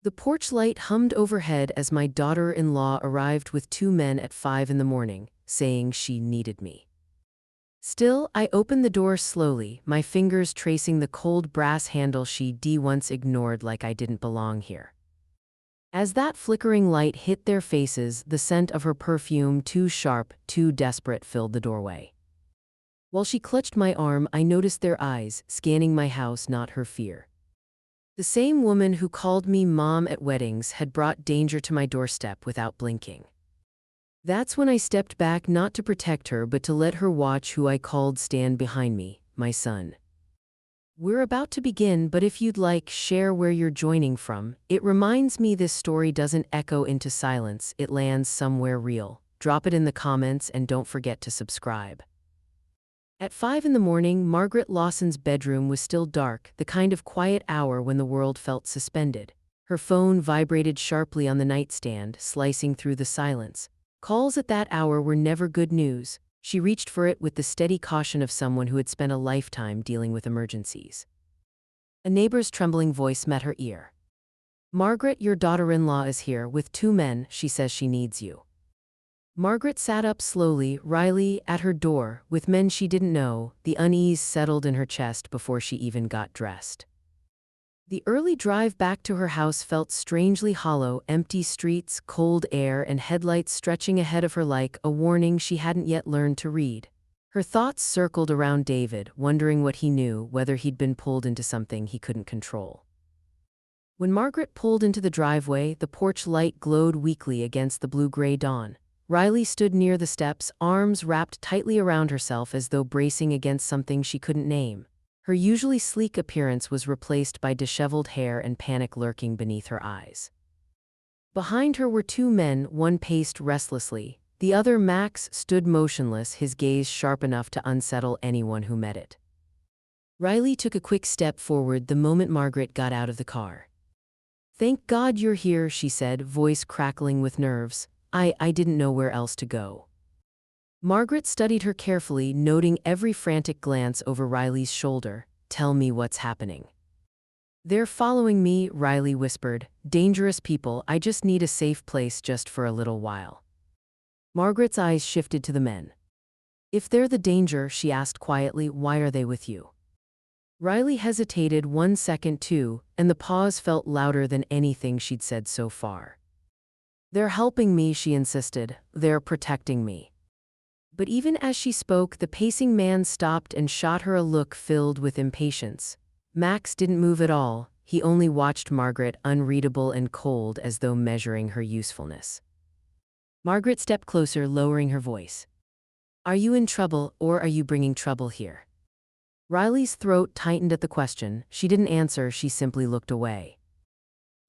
The porch light hummed overhead as my daughter-in-law arrived with two men at 5 in the morning, saying she needed me. Still, I opened the door slowly, my fingers tracing the cold brass handle she once ignored like I didn't belong here. As that flickering light hit their faces, the scent of her perfume, too sharp, too desperate, filled the doorway. While she clutched my arm, I noticed their eyes, scanning my house, not her fear. The same woman who called me mom at weddings had brought danger to my doorstep without blinking. That's when I stepped back, not to protect her but to let her watch who I called stand behind me, my son. We're about to begin, but if you'd like, share where you're joining from. It reminds me this story doesn't echo into silence, it lands somewhere real. Drop it in the comments and don't forget to subscribe. At 5 in the morning, Margaret Lawson's bedroom was still dark, the kind of quiet hour when the world felt suspended. Her phone vibrated sharply on the nightstand, slicing through the silence. Calls at that hour were never good news. She reached for it with the steady caution of someone who had spent a lifetime dealing with emergencies. A neighbor's trembling voice met her ear. "Margaret, your daughter-in-law is here with two men. She says she needs you." Margaret sat up slowly, Riley at her door, with men she didn't know. The unease settled in her chest before she even got dressed. The early drive back to her house felt strangely hollow, empty streets, cold air, and headlights stretching ahead of her like a warning she hadn't yet learned to read. Her thoughts circled around David, wondering what he knew, whether he'd been pulled into something he couldn't control. When Margaret pulled into the driveway, the porch light glowed weakly against the blue-gray dawn. Riley stood near the steps, arms wrapped tightly around herself as though bracing against something she couldn't name. Her usually sleek appearance was replaced by disheveled hair and panic lurking beneath her eyes. Behind her were two men, one paced restlessly. The other, Max, stood motionless, his gaze sharp enough to unsettle anyone who met it. Riley took a quick step forward the moment Margaret got out of the car. "Thank God you're here," she said, voice crackling with nerves. I didn't know where else to go." Margaret studied her carefully, noting every frantic glance over Riley's shoulder. "Tell me what's happening." "They're following me," Riley whispered. "Dangerous people. I just need a safe place just for a little while." Margaret's eyes shifted to the men. "If they're the danger," she asked quietly, "why are they with you?" Riley hesitated 1 second too, and the pause felt louder than anything she'd said so far. "They're helping me," she insisted. "They're protecting me." But even as she spoke, the pacing man stopped and shot her a look filled with impatience. Max didn't move at all. He only watched Margaret, unreadable and cold, as though measuring her usefulness. Margaret stepped closer, lowering her voice. "Are you in trouble, or are you bringing trouble here?" Riley's throat tightened at the question. She didn't answer, she simply looked away.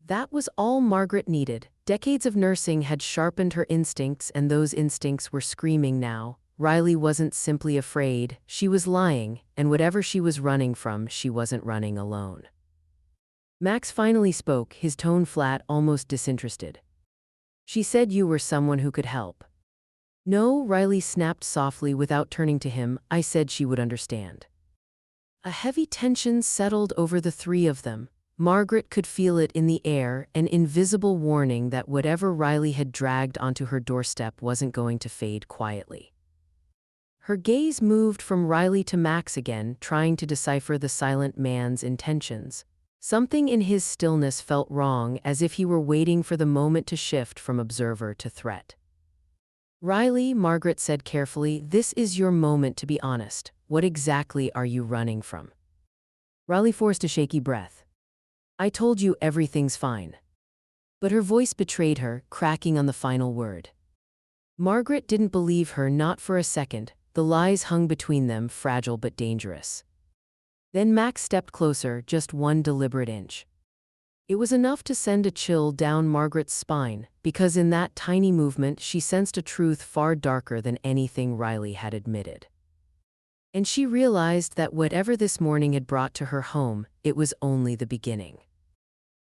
That was all Margaret needed. Decades of nursing had sharpened her instincts, and those instincts were screaming now. Riley wasn't simply afraid, she was lying, and whatever she was running from, she wasn't running alone. Max finally spoke, his tone flat, almost disinterested. "She said you were someone who could help." "No," Riley snapped softly without turning to him. "I said she would understand." A heavy tension settled over the three of them. Margaret could feel it in the air, an invisible warning that whatever Riley had dragged onto her doorstep wasn't going to fade quietly. Her gaze moved from Riley to Max again, trying to decipher the silent man's intentions. Something in his stillness felt wrong, as if he were waiting for the moment to shift from observer to threat. "Riley," Margaret said carefully, "this is your moment to be honest. What exactly are you running from?" Riley forced a shaky breath. "I told you everything's fine." But her voice betrayed her, cracking on the final word. Margaret didn't believe her, not for a second. The lies hung between them, fragile but dangerous. Then Max stepped closer, just one deliberate inch. It was enough to send a chill down Margaret's spine, because in that tiny movement she sensed a truth far darker than anything Riley had admitted. And she realized that whatever this morning had brought to her home, it was only the beginning.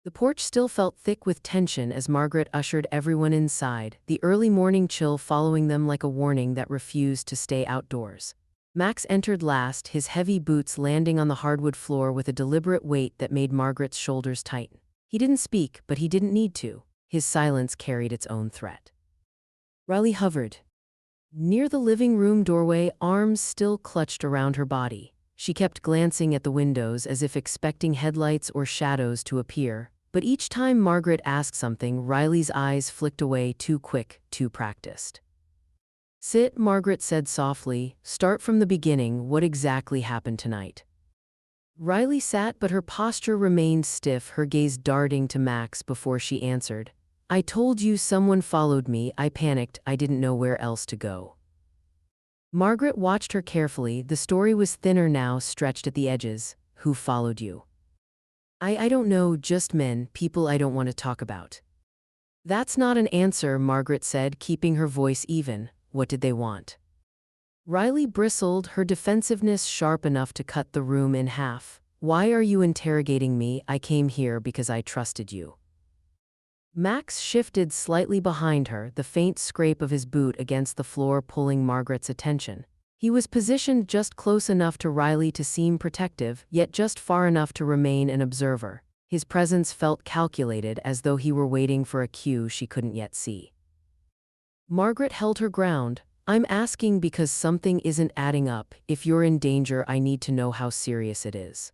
The porch still felt thick with tension as Margaret ushered everyone inside, the early morning chill following them like a warning that refused to stay outdoors. Max entered last, his heavy boots landing on the hardwood floor with a deliberate weight that made Margaret's shoulders tighten. He didn't speak, but he didn't need to. His silence carried its own threat. Riley hovered near the living room doorway, arms still clutched around her body. She kept glancing at the windows as if expecting headlights or shadows to appear, but each time Margaret asked something, Riley's eyes flicked away, too quick, too practiced. Sit, Margaret said softly. Start from the beginning. What exactly happened tonight? Riley sat, but her posture remained stiff, her gaze darting to Max before she answered. I told you someone followed me. I panicked. I didn't know where else to go. Margaret watched her carefully. The story was thinner now, stretched at the edges. Who followed you? I don't know, just men, people I don't want to talk about. That's not an answer, Margaret said, keeping her voice even. What did they want? Riley bristled, her defensiveness sharp enough to cut the room in half. Why are you interrogating me? I came here because I trusted you. Max shifted slightly behind her, the faint scrape of his boot against the floor pulling Margaret's attention. He was positioned just close enough to Riley to seem protective, yet just far enough to remain an observer. His presence felt calculated, as though he were waiting for a cue she couldn't yet see. Margaret held her ground. I'm asking because something isn't adding up. If you're in danger, I need to know how serious it is.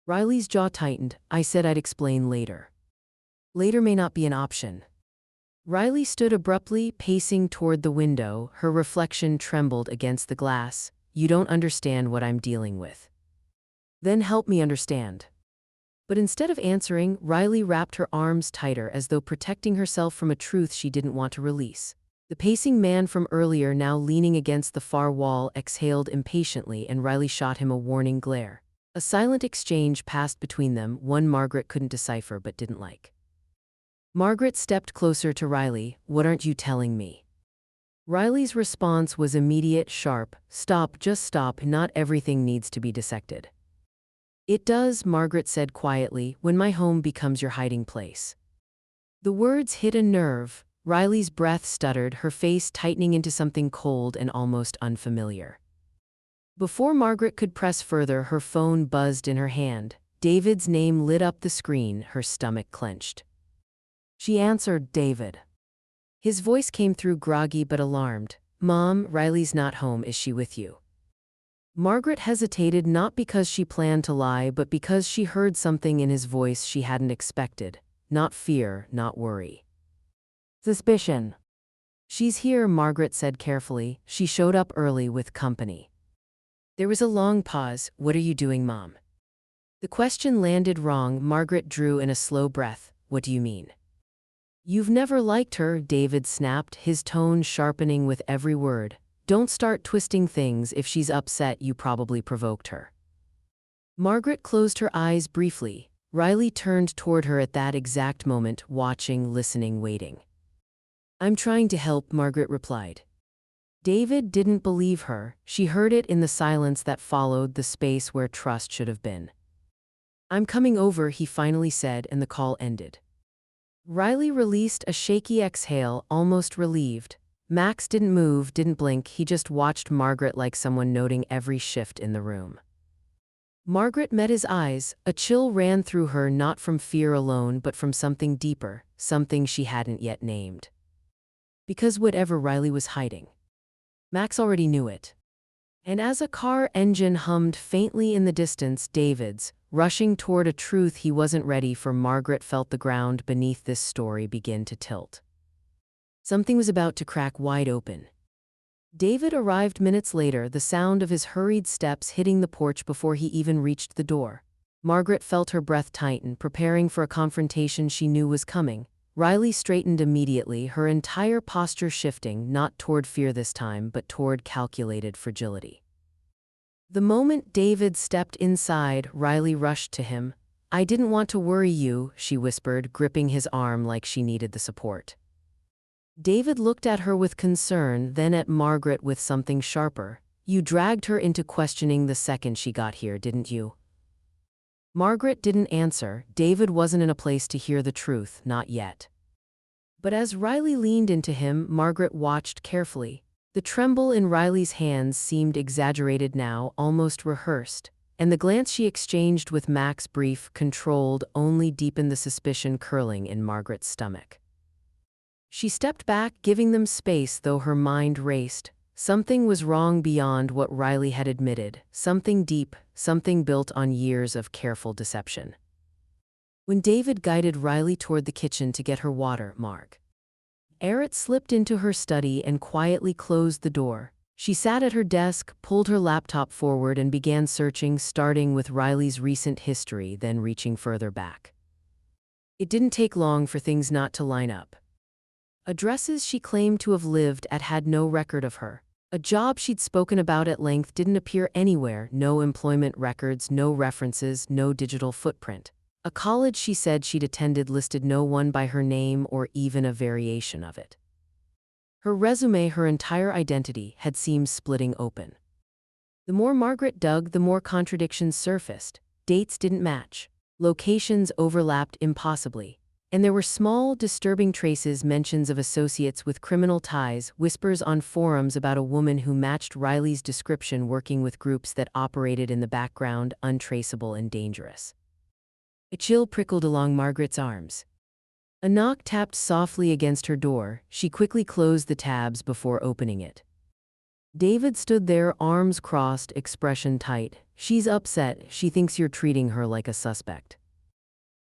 Riley's jaw tightened. I said I'd explain later. Later may not be an option. Riley stood abruptly, pacing toward the window. Her reflection trembled against the glass. You don't understand what I'm dealing with. Then help me understand. But instead of answering, Riley wrapped her arms tighter, as though protecting herself from a truth she didn't want to release. The pacing man from earlier, now leaning against the far wall, exhaled impatiently, and Riley shot him a warning glare. A silent exchange passed between them, one Margaret couldn't decipher but didn't like. Margaret stepped closer to Riley. What aren't you telling me? Riley's response was immediate, sharp. Stop, just stop. Not everything needs to be dissected. It does, Margaret said quietly, when my home becomes your hiding place. The words hit a nerve. Riley's breath stuttered, her face tightening into something cold and almost unfamiliar. Before Margaret could press further, her phone buzzed in her hand. David's name lit up the screen, her stomach clenched. She answered, David. His voice came through groggy but alarmed. Mom, Riley's not home. Is she with you? Margaret hesitated, not because she planned to lie, but because she heard something in his voice she hadn't expected. Not fear, not worry. Suspicion. She's here, Margaret said carefully. She showed up early with company. There was a long pause. What are you doing, Mom? The question landed wrong. Margaret drew in a slow breath. What do you mean? You've never liked her, David snapped, his tone sharpening with every word. Don't start twisting things. If she's upset, you probably provoked her. Margaret closed her eyes briefly. Riley turned toward her at that exact moment, watching, listening, waiting. I'm trying to help, Margaret replied. David didn't believe her. She heard it in the silence that followed, the space where trust should have been. I'm coming over, he finally said, and the call ended. Riley released a shaky exhale, almost relieved. Max didn't move, didn't blink, he just watched Margaret like someone noting every shift in the room. Margaret met his eyes. A chill ran through her, not from fear alone but from something deeper, something she hadn't yet named. Because whatever Riley was hiding, Max already knew it. And as a car engine hummed faintly in the distance, David's, rushing toward a truth he wasn't ready for, Margaret felt the ground beneath this story begin to tilt. Something was about to crack wide open. David arrived minutes later, the sound of his hurried steps hitting the porch before he even reached the door. Margaret felt her breath tighten, preparing for a confrontation she knew was coming. Riley straightened immediately, her entire posture shifting, not toward fear this time, but toward calculated fragility. The moment David stepped inside, Riley rushed to him. I didn't want to worry you, she whispered, gripping his arm like she needed the support. David looked at her with concern, then at Margaret with something sharper. You dragged her into questioning the second she got here, didn't you? Margaret didn't answer. David wasn't in a place to hear the truth, not yet. But as Riley leaned into him, Margaret watched carefully. The tremble in Riley's hands seemed exaggerated now, almost rehearsed. and the glance she exchanged with Max, brief, controlled, only deepened the suspicion curling in Margaret's stomach. She stepped back, giving them space, though her mind raced. Something was wrong beyond what Riley had admitted, something deep, something built on years of careful deception. When David guided Riley toward the kitchen to get her water, Margaret slipped into her study and quietly closed the door. She sat at her desk, pulled her laptop forward, and began searching, starting with Riley's recent history, then reaching further back. It didn't take long for things not to line up. Addresses she claimed to have lived at had no record of her. A job she'd spoken about at length didn't appear anywhere, no employment records, no references, no digital footprint. A college she said she'd attended listed no one by her name or even a variation of it. Her resume, her entire identity, had seemed splitting open. The more Margaret dug, the more contradictions surfaced. Dates didn't match. Locations overlapped impossibly. And there were small, disturbing traces, mentions of associates with criminal ties, whispers on forums about a woman who matched Riley's description working with groups that operated in the background, untraceable and dangerous. A chill prickled along Margaret's arms. A knock tapped softly against her door. She quickly closed the tabs before opening it. David stood there, arms crossed, expression tight. "She's upset. She thinks you're treating her like a suspect."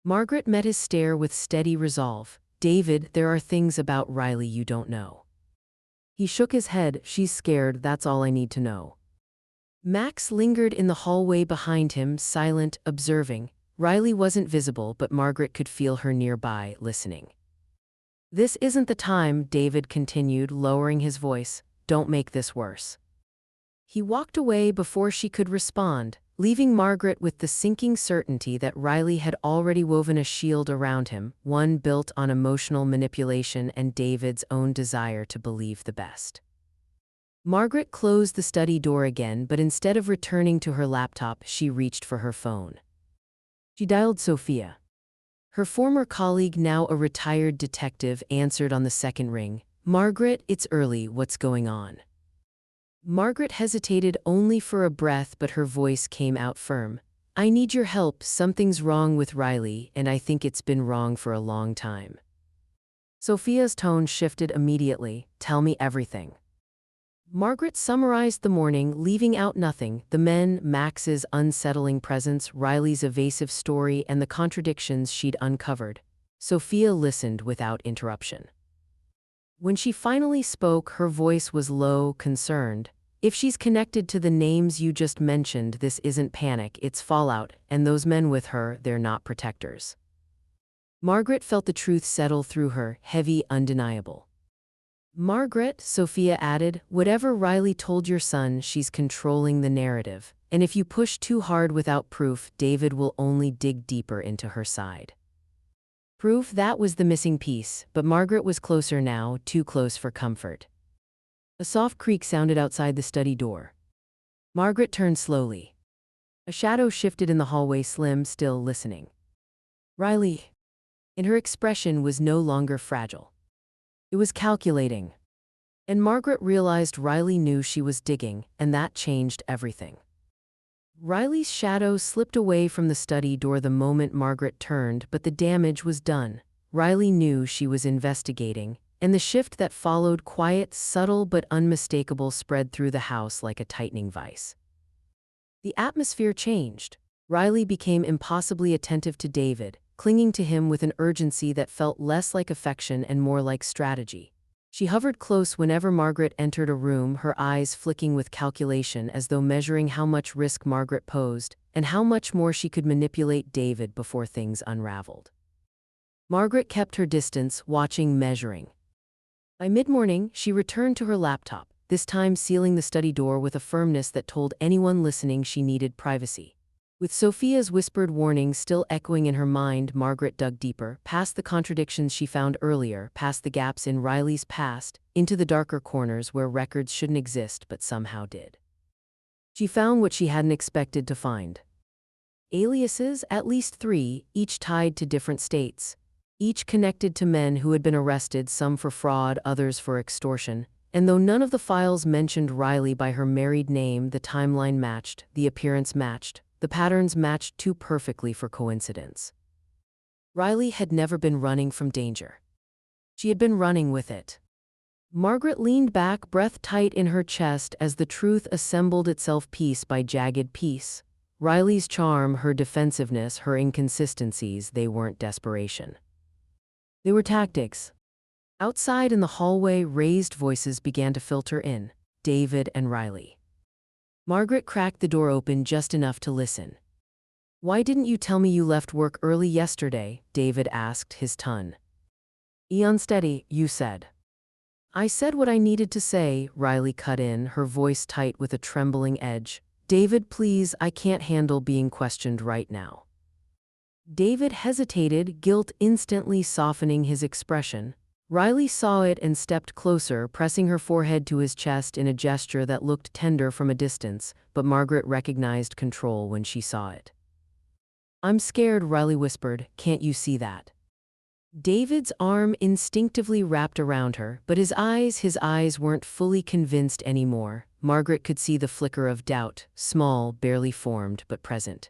Margaret met his stare with steady resolve. "David, there are things about Riley you don't know." He shook his head. "She's scared, that's all I need to know." Max lingered in the hallway behind him, silent, observing. Riley wasn't visible, but Margaret could feel her nearby, listening. "This isn't the time," David continued, lowering his voice. "Don't make this worse." He walked away before she could respond, leaving Margaret with the sinking certainty that Riley had already woven a shield around him, one built on emotional manipulation and David's own desire to believe the best. Margaret closed the study door again, but instead of returning to her laptop, she reached for her phone. She dialed Sophia. Her former colleague, now a retired detective, answered on the second ring. "Margaret, it's early, what's going on?" Margaret hesitated only for a breath, but her voice came out firm. "I need your help. Something's wrong with Riley, and I think it's been wrong for a long time." Sophia's tone shifted immediately. "Tell me everything." Margaret summarized the morning, leaving out nothing: the men, Max's unsettling presence, Riley's evasive story, and the contradictions she'd uncovered. Sophia listened without interruption. When she finally spoke, her voice was low, concerned. "If she's connected to the names you just mentioned, this isn't panic, it's fallout, and those men with her, they're not protectors." Margaret felt the truth settle through her, heavy, undeniable. "Margaret," Sophia added, "whatever Riley told your son, she's controlling the narrative. And if you push too hard without proof, David will only dig deeper into her side." Proof, that was the missing piece, but Margaret was closer now, too close for comfort. A soft creak sounded outside the study door. Margaret turned slowly. A shadow shifted in the hallway, slim, still, listening. "Riley." And her expression was no longer fragile. It was calculating. And Margaret realized Riley knew she was digging, and that changed everything. Riley's shadow slipped away from the study door the moment Margaret turned, but the damage was done. Riley knew she was investigating, and the shift that followed, quiet, subtle but unmistakable, spread through the house like a tightening vice. The atmosphere changed. Riley became impossibly attentive to David, clinging to him with an urgency that felt less like affection and more like strategy. She hovered close whenever Margaret entered a room, her eyes flicking with calculation, as though measuring how much risk Margaret posed and how much more she could manipulate David before things unraveled. Margaret kept her distance, watching, measuring. By mid-morning, she returned to her laptop, this time sealing the study door with a firmness that told anyone listening she needed privacy. With Sophia's whispered warning still echoing in her mind, Margaret dug deeper, past the contradictions she found earlier, past the gaps in Riley's past, into the darker corners where records shouldn't exist but somehow did. She found what she hadn't expected to find. Aliases, at least 3, each tied to different states. Each connected to men who had been arrested, some for fraud, others for extortion. And though none of the files mentioned Riley by her married name, the timeline matched, the appearance matched. The patterns matched too perfectly for coincidence. Riley had never been running from danger. She had been running with it. Margaret leaned back, breath tight in her chest as the truth assembled itself piece by jagged piece. Riley's charm, her defensiveness, her inconsistencies, they weren't desperation. They were tactics. Outside in the hallway, raised voices began to filter in. David and Riley. Margaret cracked the door open just enough to listen. "Why didn't you tell me you left work early yesterday?" David asked, his tone unsteady. "You said." "I said what I needed to say," Riley cut in, her voice tight with a trembling edge. "David, please, I can't handle being questioned right now." David hesitated, guilt instantly softening his expression. Riley saw it and stepped closer, pressing her forehead to his chest in a gesture that looked tender from a distance, but Margaret recognized control when she saw it. "I'm scared," Riley whispered. "Can't you see that?" David's arm instinctively wrapped around her, but his eyes weren't fully convinced anymore. Margaret could see the flicker of doubt, small, barely formed, but present.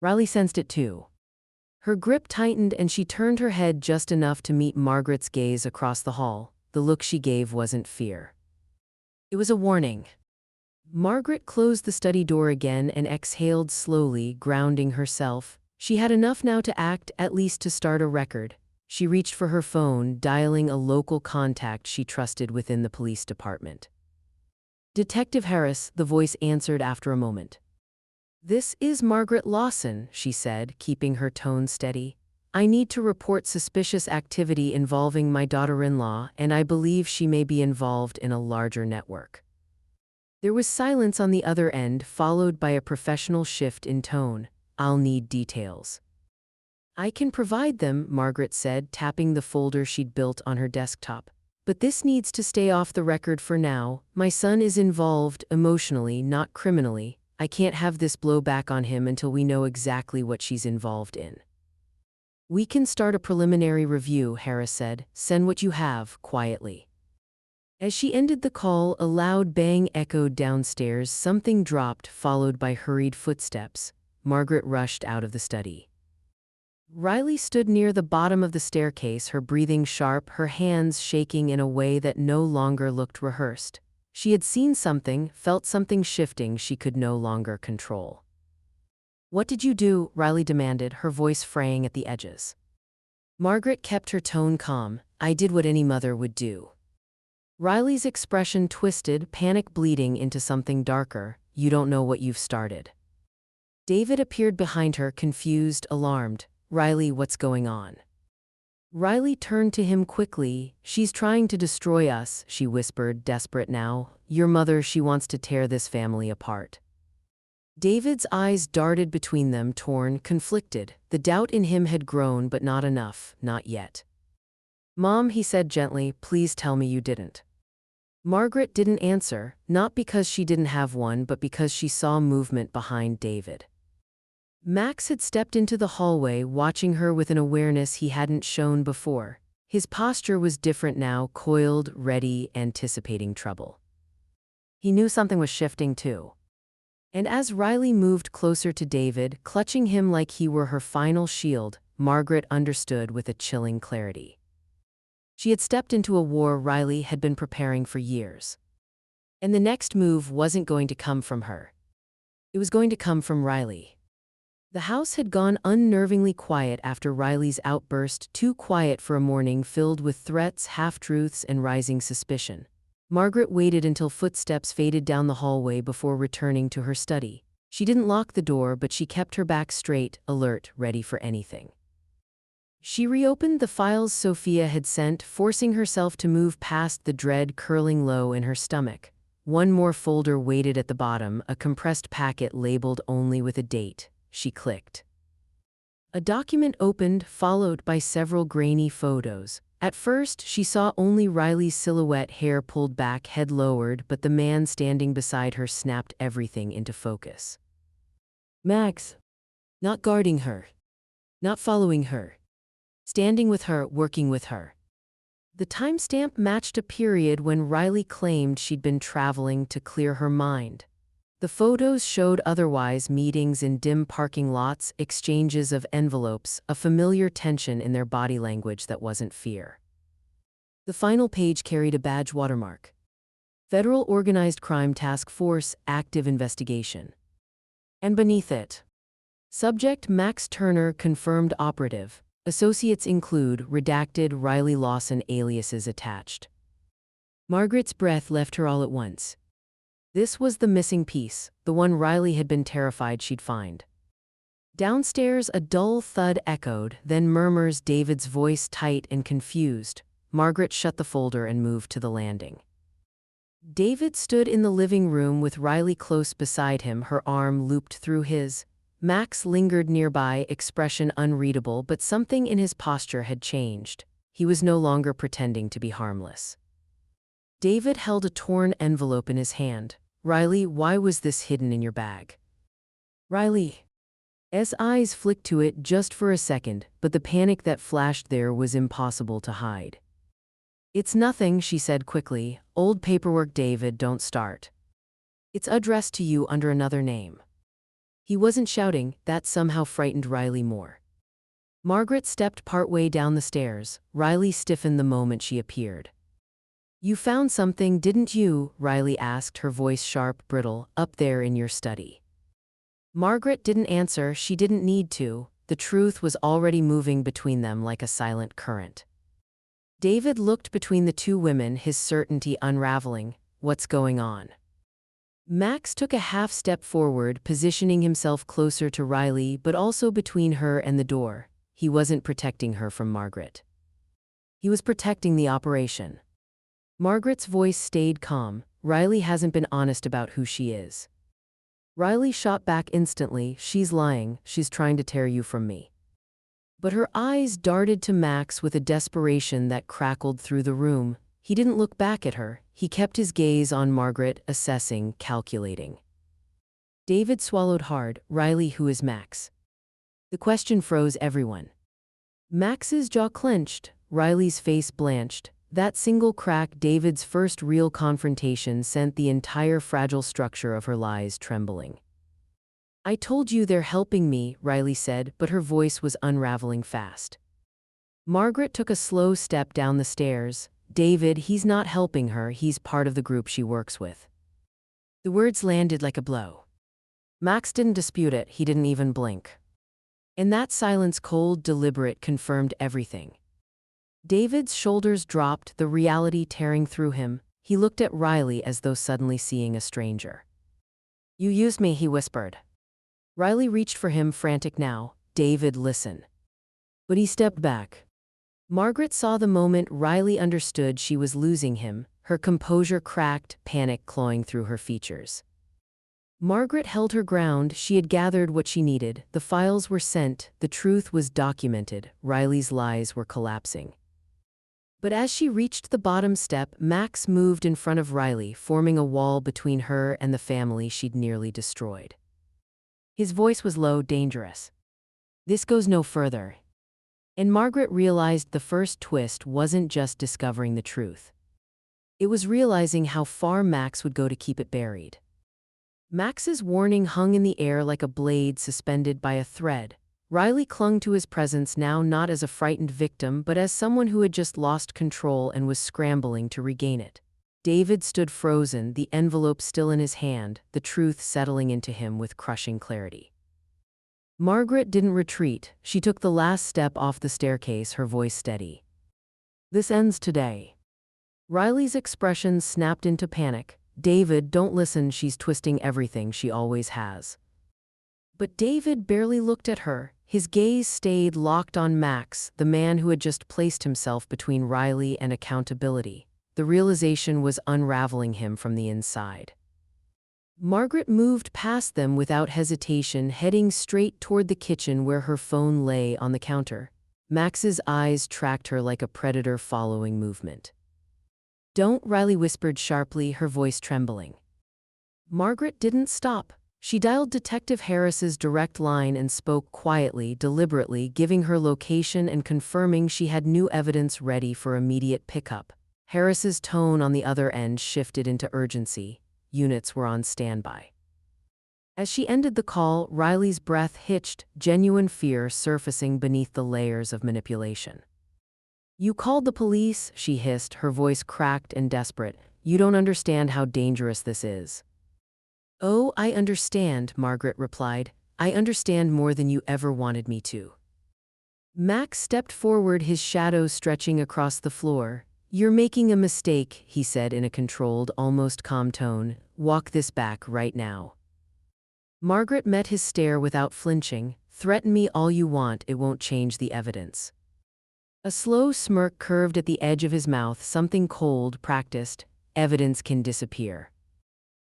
Riley sensed it too. Her grip tightened and she turned her head just enough to meet Margaret's gaze across the hall. The look she gave wasn't fear. It was a warning. Margaret closed the study door again and exhaled slowly, grounding herself. She had enough now to act, at least to start a record. She reached for her phone, dialing a local contact she trusted within the police department. "Detective Harris," the voice answered after a moment. "This is Margaret Lawson," she said, keeping her tone steady. "I need to report suspicious activity involving my daughter-in-law, and I believe she may be involved in a larger network." There was silence on the other end, followed by a professional shift in tone. "I'll need details." "I can provide them," Margaret said, tapping the folder she'd built on her desktop. "But this needs to stay off the record for now. My son is involved emotionally, not criminally. I can't have this blow back on him until we know exactly what she's involved in." "We can start a preliminary review," Harris said. "Send what you have, quietly." As she ended the call, a loud bang echoed downstairs. Something dropped, followed by hurried footsteps. Margaret rushed out of the study. Riley stood near the bottom of the staircase, her breathing sharp, her hands shaking in a way that no longer looked rehearsed. She had seen something, felt something shifting she could no longer control. "What did you do?" Riley demanded, her voice fraying at the edges. Margaret kept her tone calm. "I did what any mother would do." Riley's expression twisted, panic bleeding into something darker. "You don't know what you've started." David appeared behind her, confused, alarmed. "Riley, what's going on?" Riley turned to him quickly. "She's trying to destroy us," she whispered, desperate now. "Your mother, she wants to tear this family apart." David's eyes darted between them, torn, conflicted. The doubt in him had grown, but not enough, not yet. "Mom," he said gently, "please tell me you didn't." Margaret didn't answer, not because she didn't have one, but because she saw movement behind David. Max had stepped into the hallway, watching her with an awareness he hadn't shown before. His posture was different now, coiled, ready, anticipating trouble. He knew something was shifting too. And as Riley moved closer to David, clutching him like he were her final shield, Margaret understood with a chilling clarity. She had stepped into a war Riley had been preparing for years. And the next move wasn't going to come from her. It was going to come from Riley. The house had gone unnervingly quiet after Riley's outburst, too quiet for a morning filled with threats, half-truths, and rising suspicion. Margaret waited until footsteps faded down the hallway before returning to her study. She didn't lock the door, but she kept her back straight, alert, ready for anything. She reopened the files Sophia had sent, forcing herself to move past the dread curling low in her stomach. One more folder waited at the bottom, a compressed packet labeled only with a date. She clicked. A document opened, followed by several grainy photos. At first, she saw only Riley's silhouette, hair pulled back, head lowered, but the man standing beside her snapped everything into focus. Max. Not guarding her. Not following her. Standing with her, working with her. The timestamp matched a period when Riley claimed she'd been traveling to clear her mind. The photos showed otherwise: meetings in dim parking lots, exchanges of envelopes, a familiar tension in their body language that wasn't fear. The final page carried a badge watermark. Federal Organized Crime Task Force, active investigation. And beneath it, subject Max Turner, confirmed operative. Associates include redacted Riley Lawson, aliases attached. Margaret's breath left her all at once. This was the missing piece, the one Riley had been terrified she'd find. Downstairs, a dull thud echoed, then murmurs, David's voice tight and confused. Margaret shut the folder and moved to the landing. David stood in the living room with Riley close beside him, her arm looped through his. Max lingered nearby, expression unreadable, but something in his posture had changed. He was no longer pretending to be harmless. David held a torn envelope in his hand. Riley, why was this hidden in your bag? Riley's eyes flicked to it just for a second, but the panic that flashed there was impossible to hide. It's nothing, she said quickly. Old paperwork. David, don't start. It's addressed to you under another name. He wasn't shouting, that somehow frightened Riley more. Margaret stepped partway down the stairs. Riley stiffened the moment she appeared. You found something, didn't you? Riley asked, her voice sharp, brittle, up there in your study. Margaret didn't answer, she didn't need to. The truth was already moving between them like a silent current. David looked between the two women, his certainty unraveling. What's going on? Max took a half step forward, positioning himself closer to Riley, but also between her and the door. He wasn't protecting her from Margaret. He was protecting the operation. Margaret's voice stayed calm. Riley hasn't been honest about who she is. Riley shot back instantly. She's lying. She's trying to tear you from me. But her eyes darted to Max with a desperation that crackled through the room. He didn't look back at her. He kept his gaze on Margaret, assessing, calculating. David swallowed hard. Riley, who is Max? The question froze everyone. Max's jaw clenched. Riley's face blanched. That single crack, David's first real confrontation, sent the entire fragile structure of her lies trembling. I told you they're helping me, Riley said, but her voice was unraveling fast. Margaret took a slow step down the stairs. David, he's not helping her, he's part of the group she works with. The words landed like a blow. Max didn't dispute it, he didn't even blink. In that silence, cold, deliberate, confirmed everything. David's shoulders dropped, the reality tearing through him. He looked at Riley as though suddenly seeing a stranger. You used me, he whispered. Riley reached for him, frantic now. David, listen. But he stepped back. Margaret saw the moment. Riley understood she was losing him. Her composure cracked, panic clawing through her features. Margaret held her ground. She had gathered what she needed. The files were sent. The truth was documented. Riley's lies were collapsing. But as she reached the bottom step, Max moved in front of Riley, forming a wall between her and the family she'd nearly destroyed. His voice was low, dangerous. This goes no further. And Margaret realized the first twist wasn't just discovering the truth. It was realizing how far Max would go to keep it buried. Max's warning hung in the air like a blade suspended by a thread. Riley clung to his presence now, not as a frightened victim, but as someone who had just lost control and was scrambling to regain it. David stood frozen, the envelope still in his hand, the truth settling into him with crushing clarity. Margaret didn't retreat. She took the last step off the staircase, her voice steady. This ends today. Riley's expression snapped into panic. David, don't listen, she's twisting everything, she always has. But David barely looked at her. His gaze stayed locked on Max, the man who had just placed himself between Riley and accountability. The realization was unraveling him from the inside. Margaret moved past them without hesitation, heading straight toward the kitchen where her phone lay on the counter. Max's eyes tracked her like a predator following movement. Don't, Riley whispered sharply, her voice trembling. Margaret didn't stop. She dialed Detective Harris's direct line and spoke quietly, deliberately, giving her location and confirming she had new evidence ready for immediate pickup. Harris's tone on the other end shifted into urgency. Units were on standby. As she ended the call, Riley's breath hitched, genuine fear surfacing beneath the layers of manipulation. "You called the police," she hissed, her voice cracked and desperate. "You don't understand how dangerous this is." "Oh, I understand," Margaret replied. "I understand more than you ever wanted me to." Max stepped forward, his shadow stretching across the floor. "You're making a mistake," he said in a controlled, almost calm tone. "Walk this back right now." Margaret met his stare without flinching. "Threaten me all you want, it won't change the evidence." A slow smirk curved at the edge of his mouth, something cold, practiced. "Evidence can disappear."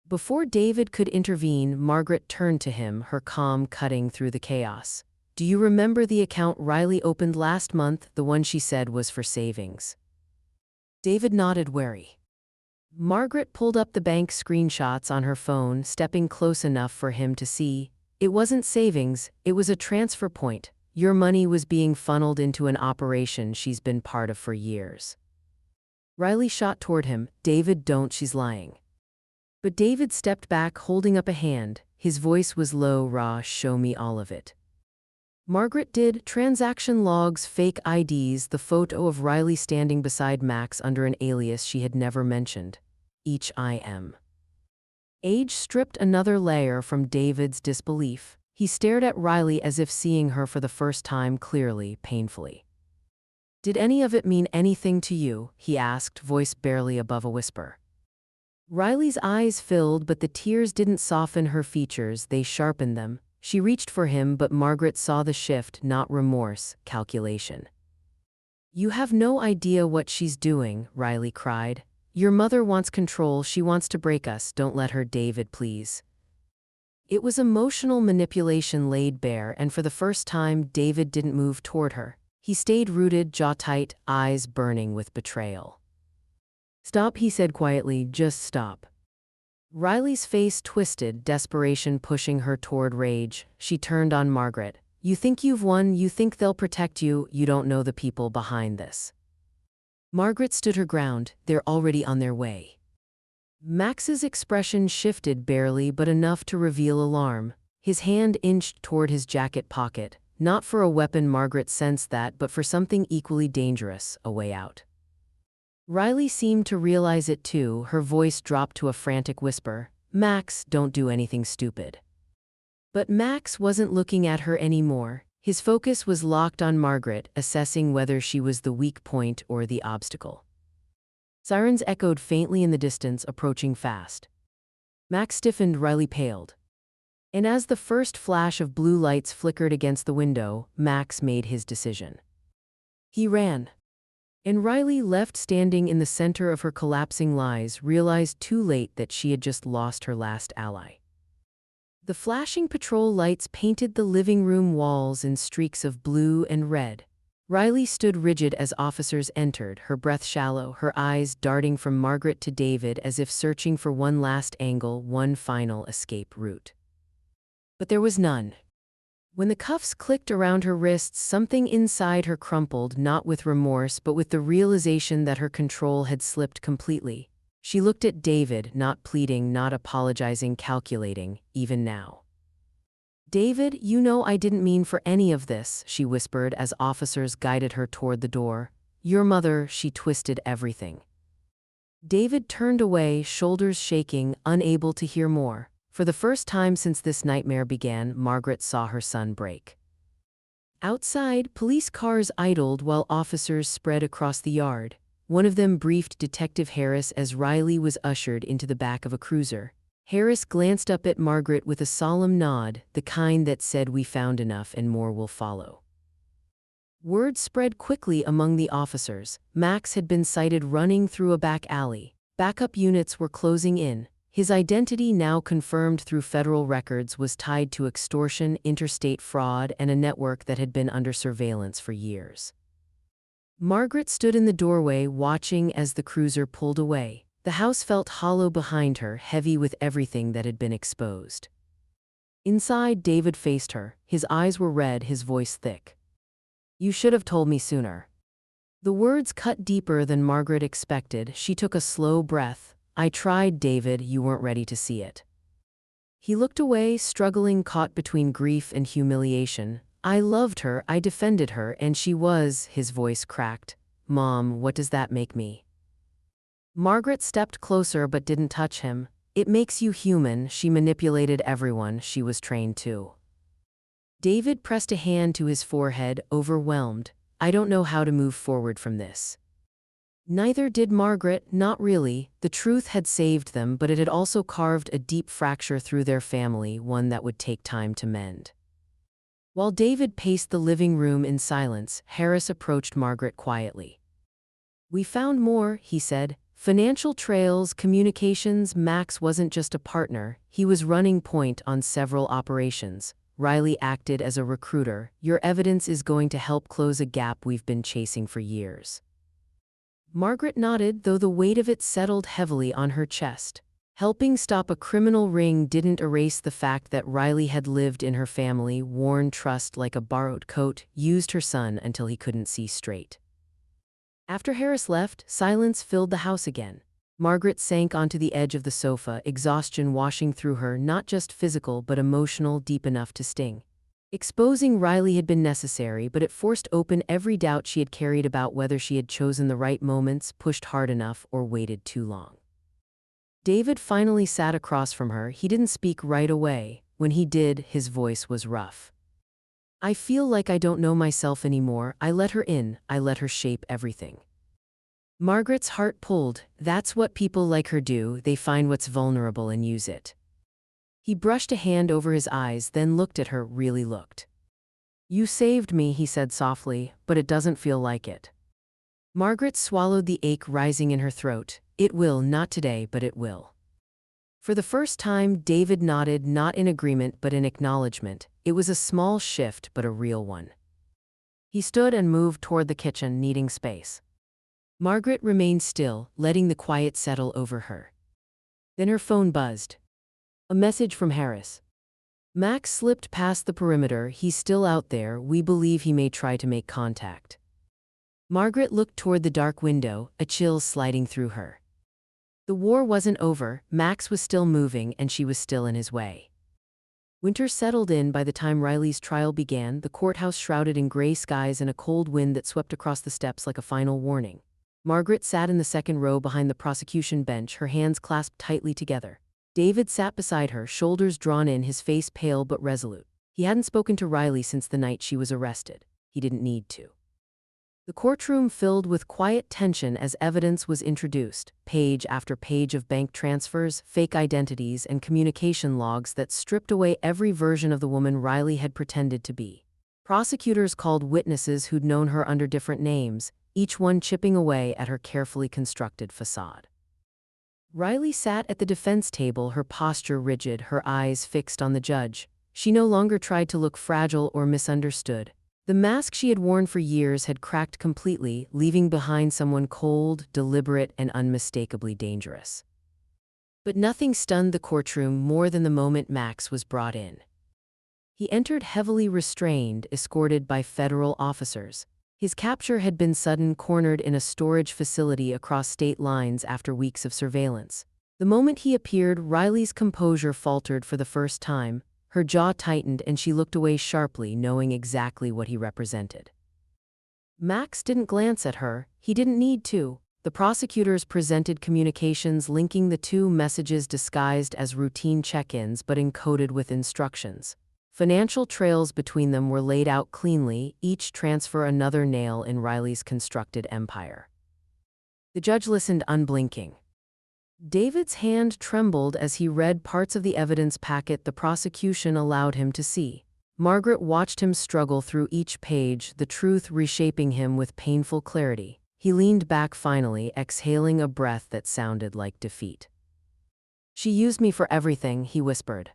Before David could intervene, Margaret turned to him, her calm cutting through the chaos. "Do you remember the account Riley opened last month, the one she said was for savings?" David nodded, wary. Margaret pulled up the bank screenshots on her phone, stepping close enough for him to see. "It wasn't savings, it was a transfer point. Your money was being funneled into an operation she's been part of for years." Riley shot toward him. "David, don't, she's lying." But David stepped back, holding up a hand. His voice was low, raw. "Show me all of it." Margaret did. Transaction logs, fake IDs, the photo of Riley standing beside Max under an alias she had never mentioned. Each IM. Age stripped another layer from David's disbelief. He stared at Riley as if seeing her for the first time, clearly, painfully. "Did any of it mean anything to you?" he asked, voice barely above a whisper. Riley's eyes filled, but the tears didn't soften her features, they sharpened them. She reached for him, but Margaret saw the shift, not remorse, calculation. "You have no idea what she's doing," Riley cried. "Your mother wants control, she wants to break us, don't let her, David, please." It was emotional manipulation laid bare, and for the first time, David didn't move toward her. He stayed rooted, jaw tight, eyes burning with betrayal. "Stop," he said quietly, "just stop." Riley's face twisted, desperation pushing her toward rage. She turned on Margaret. "You think you've won, you think they'll protect you, you don't know the people behind this." Margaret stood her ground. "They're already on their way." Max's expression shifted barely, but enough to reveal alarm. His hand inched toward his jacket pocket. Not for a weapon, Margaret sensed that, but for something equally dangerous, a way out. Riley seemed to realize it too, her voice dropped to a frantic whisper. "Max, don't do anything stupid." But Max wasn't looking at her anymore. His focus was locked on Margaret, assessing whether she was the weak point or the obstacle. Sirens echoed faintly in the distance, approaching fast. Max stiffened, Riley paled. And as the first flash of blue lights flickered against the window, Max made his decision. He ran. And Riley, left standing in the center of her collapsing lies, realized too late that she had just lost her last ally. The flashing patrol lights painted the living room walls in streaks of blue and red. Riley stood rigid as officers entered, her breath shallow, her eyes darting from Margaret to David as if searching for one last angle, one final escape route. But there was none. When the cuffs clicked around her wrists, something inside her crumpled, not with remorse but with the realization that her control had slipped completely. She looked at David, not pleading, not apologizing, calculating, even now. "David, you know I didn't mean for any of this," she whispered as officers guided her toward the door. "Your mother, she twisted everything." David turned away, shoulders shaking, unable to hear more. For the first time since this nightmare began, Margaret saw her son break. Outside, police cars idled while officers spread across the yard. One of them briefed Detective Harris as Riley was ushered into the back of a cruiser. Harris glanced up at Margaret with a solemn nod, the kind that said, "We found enough and more will follow." Word spread quickly among the officers. Max had been sighted running through a back alley. Backup units were closing in. His identity, now confirmed through federal records, was tied to extortion, interstate fraud, and a network that had been under surveillance for years. Margaret stood in the doorway, watching as the cruiser pulled away. The house felt hollow behind her, heavy with everything that had been exposed. Inside, David faced her. His eyes were red, his voice thick. "You should have told me sooner." The words cut deeper than Margaret expected. She took a slow breath. "I tried, David, you weren't ready to see it." He looked away, struggling, caught between grief and humiliation. I loved her, I defended her, and she was, his voice cracked. Mom, what does that make me? Margaret stepped closer but didn't touch him. It makes you human. She manipulated everyone. She was trained to. David pressed a hand to his forehead, overwhelmed. I don't know how to move forward from this. Neither did Margaret, not really. The truth had saved them, but it had also carved a deep fracture through their family, one that would take time to mend. While David paced the living room in silence, Harris approached Margaret quietly. We found more, he said. Financial trails, communications. Max wasn't just a partner, he was running point on several operations. Riley acted as a recruiter. Your evidence is going to help close a gap we've been chasing for years. Margaret nodded, though the weight of it settled heavily on her chest. Helping stop a criminal ring didn't erase the fact that Riley had lived in her family, worn trust like a borrowed coat, used her son until he couldn't see straight. After Harris left, silence filled the house again. Margaret sank onto the edge of the sofa, exhaustion washing through her, not just physical but emotional, deep enough to sting. Exposing Riley had been necessary, but it forced open every doubt she had carried about whether she had chosen the right moments, pushed hard enough, or waited too long. David finally sat across from her. He didn't speak right away. When he did, his voice was rough. I feel like I don't know myself anymore. I let her in. I let her shape everything. Margaret's heart pulled. That's what people like her do. They find what's vulnerable and use it. He brushed a hand over his eyes, then looked at her, really looked. You saved me, he said softly, but it doesn't feel like it. Margaret swallowed the ache rising in her throat. It will, not today, but it will. For the first time, David nodded, not in agreement but in acknowledgement. It was a small shift, but a real one. He stood and moved toward the kitchen, needing space. Margaret remained still, letting the quiet settle over her. Then her phone buzzed. A message from Harris. Max slipped past the perimeter. He's still out there. We believe he may try to make contact. Margaret looked toward the dark window, a chill sliding through her. The war wasn't over. Max was still moving, and she was still in his way. Winter settled in by the time Riley's trial began, the courthouse shrouded in gray skies and a cold wind that swept across the steps like a final warning. Margaret sat in the second row behind the prosecution bench, her hands clasped tightly together. David sat beside her, shoulders drawn in, his face pale but resolute. He hadn't spoken to Riley since the night she was arrested. He didn't need to. The courtroom filled with quiet tension as evidence was introduced, page after page of bank transfers, fake identities, and communication logs that stripped away every version of the woman Riley had pretended to be. Prosecutors called witnesses who'd known her under different names, each one chipping away at her carefully constructed facade. Riley sat at the defense table, her posture rigid, her eyes fixed on the judge. She no longer tried to look fragile or misunderstood. The mask she had worn for years had cracked completely, leaving behind someone cold, deliberate, and unmistakably dangerous. But nothing stunned the courtroom more than the moment Max was brought in. He entered heavily restrained, escorted by federal officers. His capture had been sudden, cornered in a storage facility across state lines after weeks of surveillance. The moment he appeared, Riley's composure faltered for the first time. Her jaw tightened and she looked away sharply, knowing exactly what he represented. Max didn't glance at her. He didn't need to. The prosecutors presented communications linking the two, messages disguised as routine check-ins but encoded with instructions. Financial trails between them were laid out cleanly, each transfer another nail in Riley's constructed empire. The judge listened unblinking. David's hand trembled as he read parts of the evidence packet the prosecution allowed him to see. Margaret watched him struggle through each page, the truth reshaping him with painful clarity. He leaned back finally, exhaling a breath that sounded like defeat. She used me for everything, he whispered.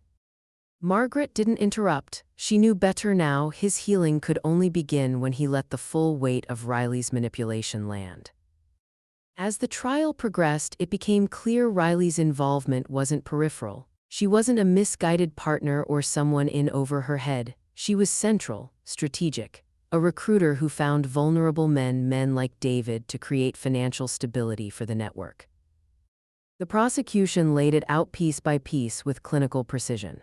Margaret didn't interrupt. She knew better now. His healing could only begin when he let the full weight of Riley's manipulation land. As the trial progressed, it became clear Riley's involvement wasn't peripheral. She wasn't a misguided partner or someone in over her head. She was central, strategic, a recruiter who found vulnerable men like David to create financial stability for the network. The prosecution laid it out piece by piece with clinical precision.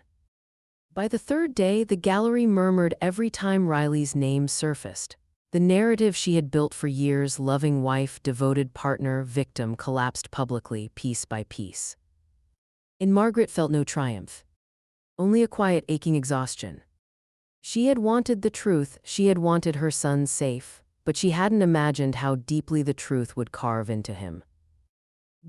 By the third day, the gallery murmured every time Riley's name surfaced. The narrative she had built for years, loving wife, devoted partner, victim, collapsed publicly, piece by piece. And Margaret felt no triumph. Only a quiet, aching exhaustion. She had wanted the truth, she had wanted her son safe, but she hadn't imagined how deeply the truth would carve into him.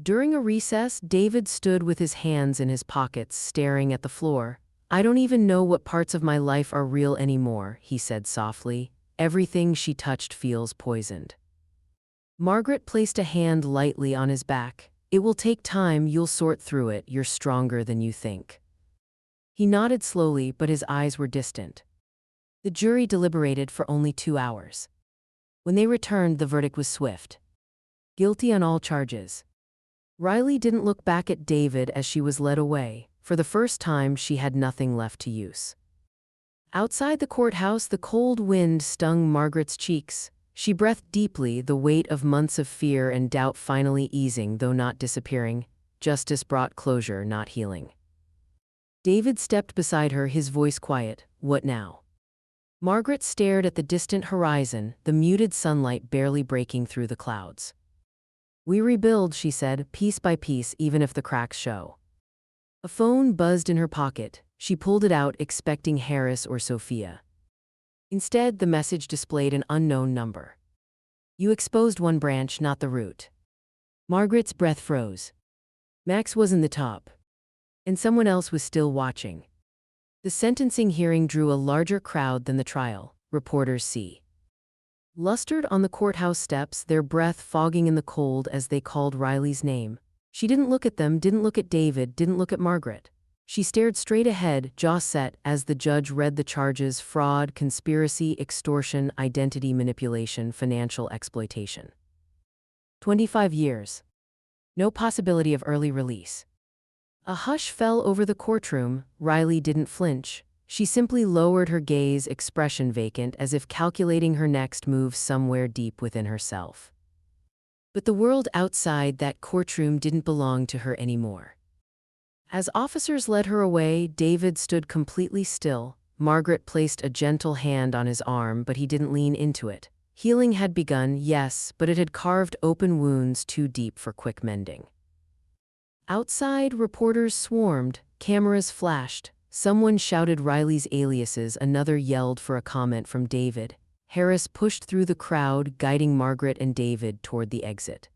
During a recess, David stood with his hands in his pockets, staring at the floor. "I don't even know what parts of my life are real anymore," he said softly. "Everything she touched feels poisoned." Margaret placed a hand lightly on his back. "It will take time, you'll sort through it, you're stronger than you think." He nodded slowly, but his eyes were distant. The jury deliberated for only 2 hours. When they returned, the verdict was swift. Guilty on all charges. Riley didn't look back at David as she was led away. For the first time, she had nothing left to use. Outside the courthouse, the cold wind stung Margaret's cheeks. She breathed deeply, the weight of months of fear and doubt finally easing, though not disappearing. Justice brought closure, not healing. David stepped beside her, his voice quiet. "What now?" Margaret stared at the distant horizon, the muted sunlight barely breaking through the clouds. "We rebuild," she said, "piece by piece, even if the cracks show." A phone buzzed in her pocket. She pulled it out, expecting Harris or Sophia. Instead, the message displayed an unknown number. "You exposed one branch, not the root." Margaret's breath froze. Max was in the top. And someone else was still watching. The sentencing hearing drew a larger crowd than the trial, reporters lustered on the courthouse steps, their breath fogging in the cold as they called Riley's name. She didn't look at them, didn't look at David, didn't look at Margaret. She stared straight ahead, jaw set, as the judge read the charges: fraud, conspiracy, extortion, identity manipulation, financial exploitation. 25 years. No possibility of early release. A hush fell over the courtroom. Riley didn't flinch. She simply lowered her gaze, expression vacant, as if calculating her next move somewhere deep within herself. But the world outside that courtroom didn't belong to her anymore. As officers led her away, David stood completely still. Margaret placed a gentle hand on his arm, but he didn't lean into it. Healing had begun, yes, but it had carved open wounds too deep for quick mending. Outside, reporters swarmed, cameras flashed. Someone shouted Riley's aliases, another yelled for a comment from David. Harris pushed through the crowd, guiding Margaret and David toward the exit.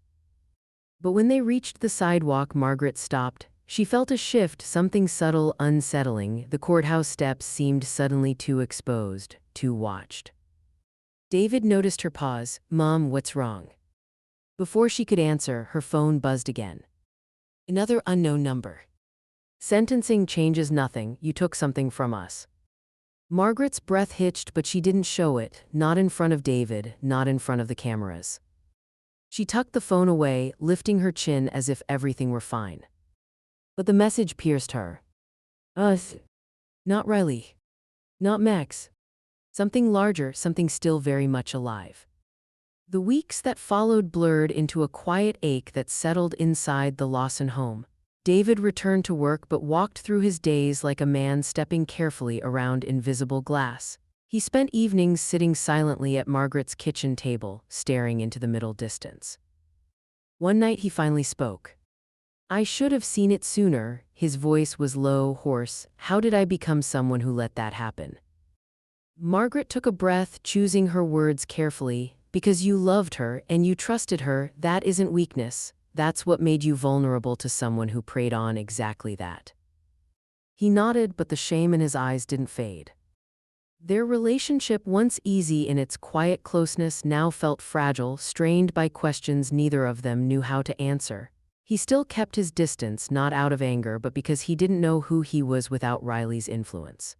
But when they reached the sidewalk, Margaret stopped. She felt a shift, something subtle, unsettling. The courthouse steps seemed suddenly too exposed, too watched. David noticed her pause. "Mom, what's wrong?" Before she could answer, her phone buzzed again. Another unknown number. "Sentencing changes nothing, you took something from us." Margaret's breath hitched, but she didn't show it, not in front of David, not in front of the cameras. She tucked the phone away, lifting her chin as if everything were fine. But the message pierced her. Us. Not Riley. Not Max. Something larger, something still very much alive. The weeks that followed blurred into a quiet ache that settled inside the Lawson home. David returned to work but walked through his days like a man stepping carefully around invisible glass. He spent evenings sitting silently at Margaret's kitchen table, staring into the middle distance. One night he finally spoke. "I should have seen it sooner." His voice was low, hoarse. "How did I become someone who let that happen?" Margaret took a breath, choosing her words carefully. "Because you loved her and you trusted her, that isn't weakness. That's what made you vulnerable to someone who preyed on exactly that." He nodded, but the shame in his eyes didn't fade. Their relationship, once easy in its quiet closeness, now felt fragile, strained by questions neither of them knew how to answer. He still kept his distance, not out of anger, but because he didn't know who he was without Riley's influence.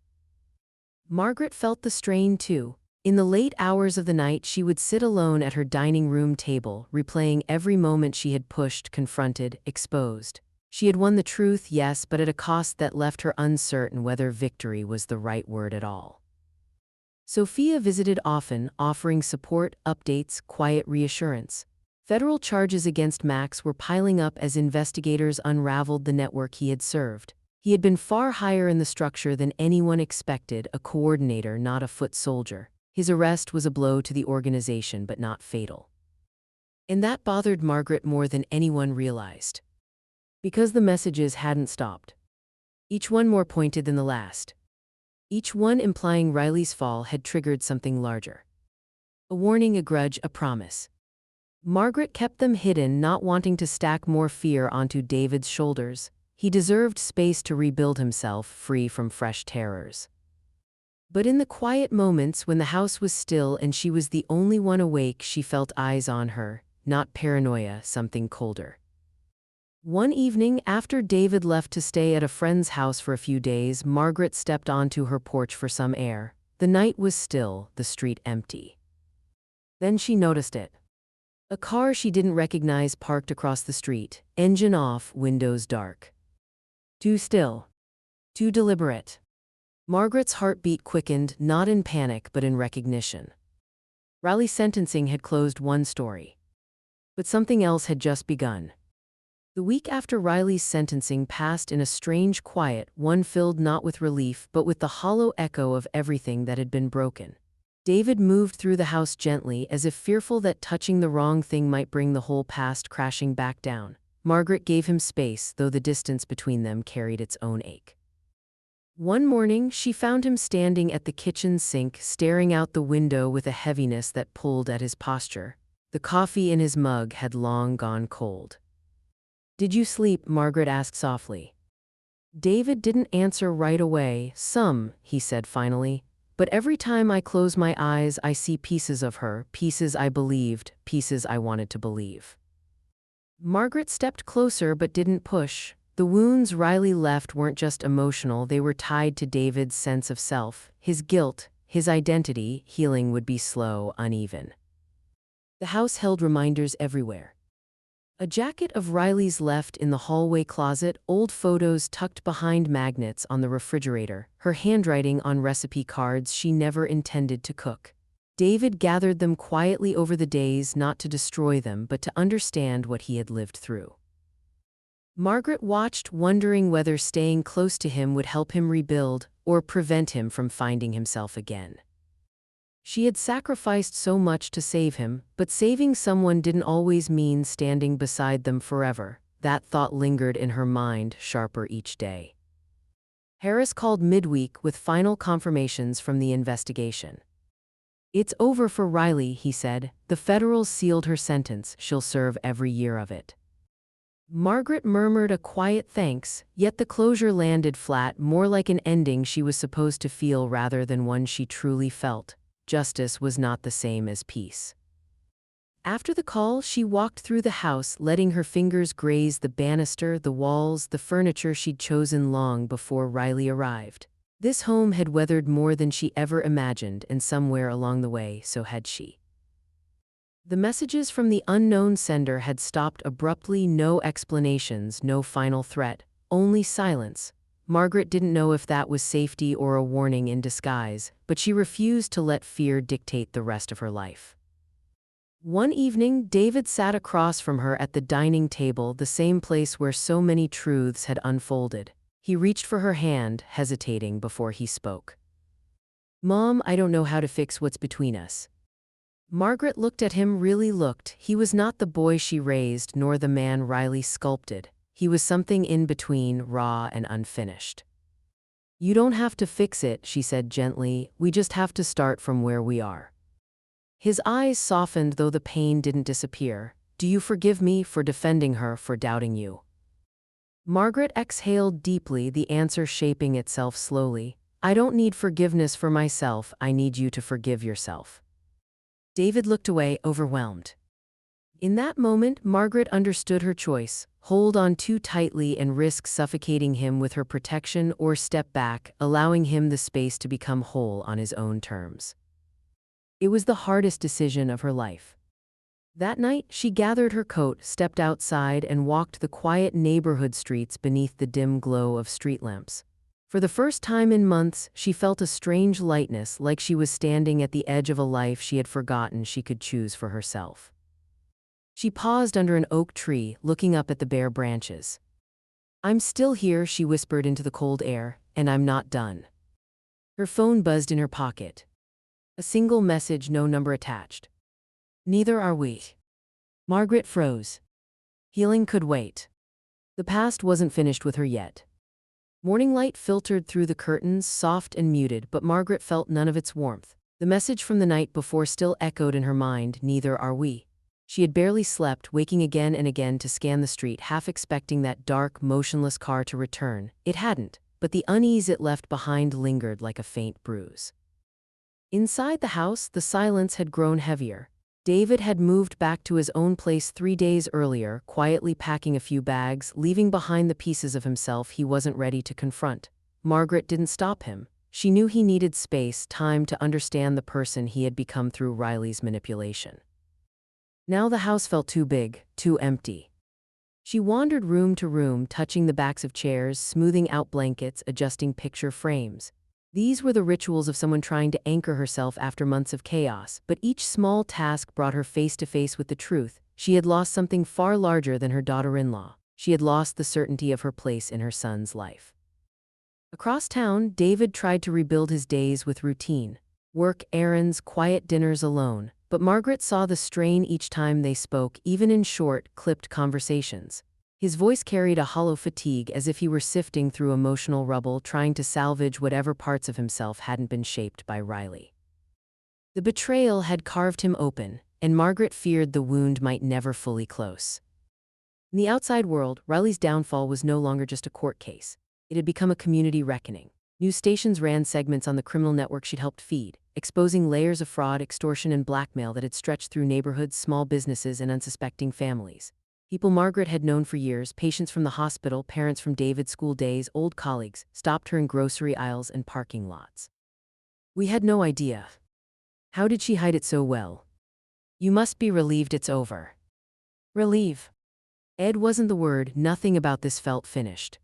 Margaret felt the strain too. In the late hours of the night, she would sit alone at her dining room table, replaying every moment she had pushed, confronted, exposed. She had won the truth, yes, but at a cost that left her uncertain whether victory was the right word at all. Sophia visited often, offering support, updates, quiet reassurance. Federal charges against Max were piling up as investigators unraveled the network he had served. He had been far higher in the structure than anyone expected, a coordinator, not a foot soldier. His arrest was a blow to the organization, but not fatal. And that bothered Margaret more than anyone realized. Because the messages hadn't stopped. Each one more pointed than the last. Each one implying Riley's fall had triggered something larger. A warning, a grudge, a promise. Margaret kept them hidden, not wanting to stack more fear onto David's shoulders. He deserved space to rebuild himself, free from fresh terrors. But in the quiet moments when the house was still and she was the only one awake, she felt eyes on her, not paranoia, something colder. One evening, after David left to stay at a friend's house for a few days, Margaret stepped onto her porch for some air. The night was still, the street empty. Then she noticed it. A car she didn't recognize parked across the street, engine off, windows dark. Too still. Too deliberate. Margaret's heartbeat quickened, not in panic but in recognition. Riley's sentencing had closed one story. But something else had just begun. The week after Riley's sentencing passed in a strange quiet, one filled not with relief but with the hollow echo of everything that had been broken. David moved through the house gently, as if fearful that touching the wrong thing might bring the whole past crashing back down. Margaret gave him space, though the distance between them carried its own ache. One morning, she found him standing at the kitchen sink, staring out the window with a heaviness that pulled at his posture. The coffee in his mug had long gone cold. "Did you sleep?" Margaret asked softly. David didn't answer right away. "Some," he said finally. "But every time I close my eyes, I see pieces of her, pieces I believed, pieces I wanted to believe." Margaret stepped closer but didn't push. The wounds Riley left weren't just emotional, they were tied to David's sense of self, his guilt, his identity. Healing would be slow, uneven. The house held reminders everywhere. A jacket of Riley's left in the hallway closet, old photos tucked behind magnets on the refrigerator, her handwriting on recipe cards she never intended to cook. David gathered them quietly over the days, not to destroy them but to understand what he had lived through. Margaret watched, wondering whether staying close to him would help him rebuild or prevent him from finding himself again. She had sacrificed so much to save him, but saving someone didn't always mean standing beside them forever. That thought lingered in her mind, sharper each day. Harris called midweek with final confirmations from the investigation. "It's over for Riley," he said. "The federals sealed her sentence. She'll serve every year of it." Margaret murmured a quiet thanks, yet the closure landed flat, more like an ending she was supposed to feel rather than one she truly felt. Justice was not the same as peace. After the call, she walked through the house, letting her fingers graze the banister, the walls, the furniture she'd chosen long before Riley arrived. This home had weathered more than she ever imagined, and somewhere along the way, so had she. The messages from the unknown sender had stopped abruptly, no explanations, no final threat, only silence. Margaret didn't know if that was safety or a warning in disguise, but she refused to let fear dictate the rest of her life. One evening, David sat across from her at the dining table, the same place where so many truths had unfolded. He reached for her hand, hesitating before he spoke. "Mom, I don't know how to fix what's between us." Margaret looked at him, really looked. He was not the boy she raised, nor the man Riley sculpted. He was something in between, raw and unfinished. "You don't have to fix it," she said gently. "We just have to start from where we are." His eyes softened, though the pain didn't disappear. "Do you forgive me for defending her, for doubting you?" Margaret exhaled deeply, the answer shaping itself slowly. "I don't need forgiveness for myself, I need you to forgive yourself." David looked away, overwhelmed. In that moment, Margaret understood her choice: hold on too tightly and risk suffocating him with her protection, or step back, allowing him the space to become whole on his own terms. It was the hardest decision of her life. That night, she gathered her coat, stepped outside, and walked the quiet neighborhood streets beneath the dim glow of street lamps. For the first time in months, she felt a strange lightness, like she was standing at the edge of a life she had forgotten she could choose for herself. She paused under an oak tree, looking up at the bare branches. "I'm still here," she whispered into the cold air, "and I'm not done." Her phone buzzed in her pocket. A single message, no number attached. "Neither are we." Margaret froze. Healing could wait. The past wasn't finished with her yet. Morning light filtered through the curtains, soft and muted, but Margaret felt none of its warmth. The message from the night before still echoed in her mind, "Neither are we." She had barely slept, waking again and again to scan the street, half expecting that dark, motionless car to return. It hadn't, but the unease it left behind lingered like a faint bruise. Inside the house, the silence had grown heavier. David had moved back to his own place 3 days earlier, quietly packing a few bags, leaving behind the pieces of himself he wasn't ready to confront. Margaret didn't stop him. She knew he needed space, time to understand the person he had become through Riley's manipulation. Now the house felt too big, too empty. She wandered room to room, touching the backs of chairs, smoothing out blankets, adjusting picture frames. These were the rituals of someone trying to anchor herself after months of chaos, but each small task brought her face to face with the truth. She had lost something far larger than her daughter-in-law. She had lost the certainty of her place in her son's life. Across town, David tried to rebuild his days with routine. Work, errands, quiet dinners alone. But Margaret saw the strain each time they spoke, even in short, clipped conversations. His voice carried a hollow fatigue, as if he were sifting through emotional rubble, trying to salvage whatever parts of himself hadn't been shaped by Riley. The betrayal had carved him open, and Margaret feared the wound might never fully close. In the outside world, Riley's downfall was no longer just a court case. It had become a community reckoning. News stations ran segments on the criminal network she'd helped feed, exposing layers of fraud, extortion, and blackmail that had stretched through neighborhoods, small businesses, and unsuspecting families. People Margaret had known for years, patients from the hospital, parents from David's school days, old colleagues, stopped her in grocery aisles and parking lots. "We had no idea. How did she hide it so well? You must be relieved it's over." Relief. Ed wasn't the word. Nothing about this felt finished.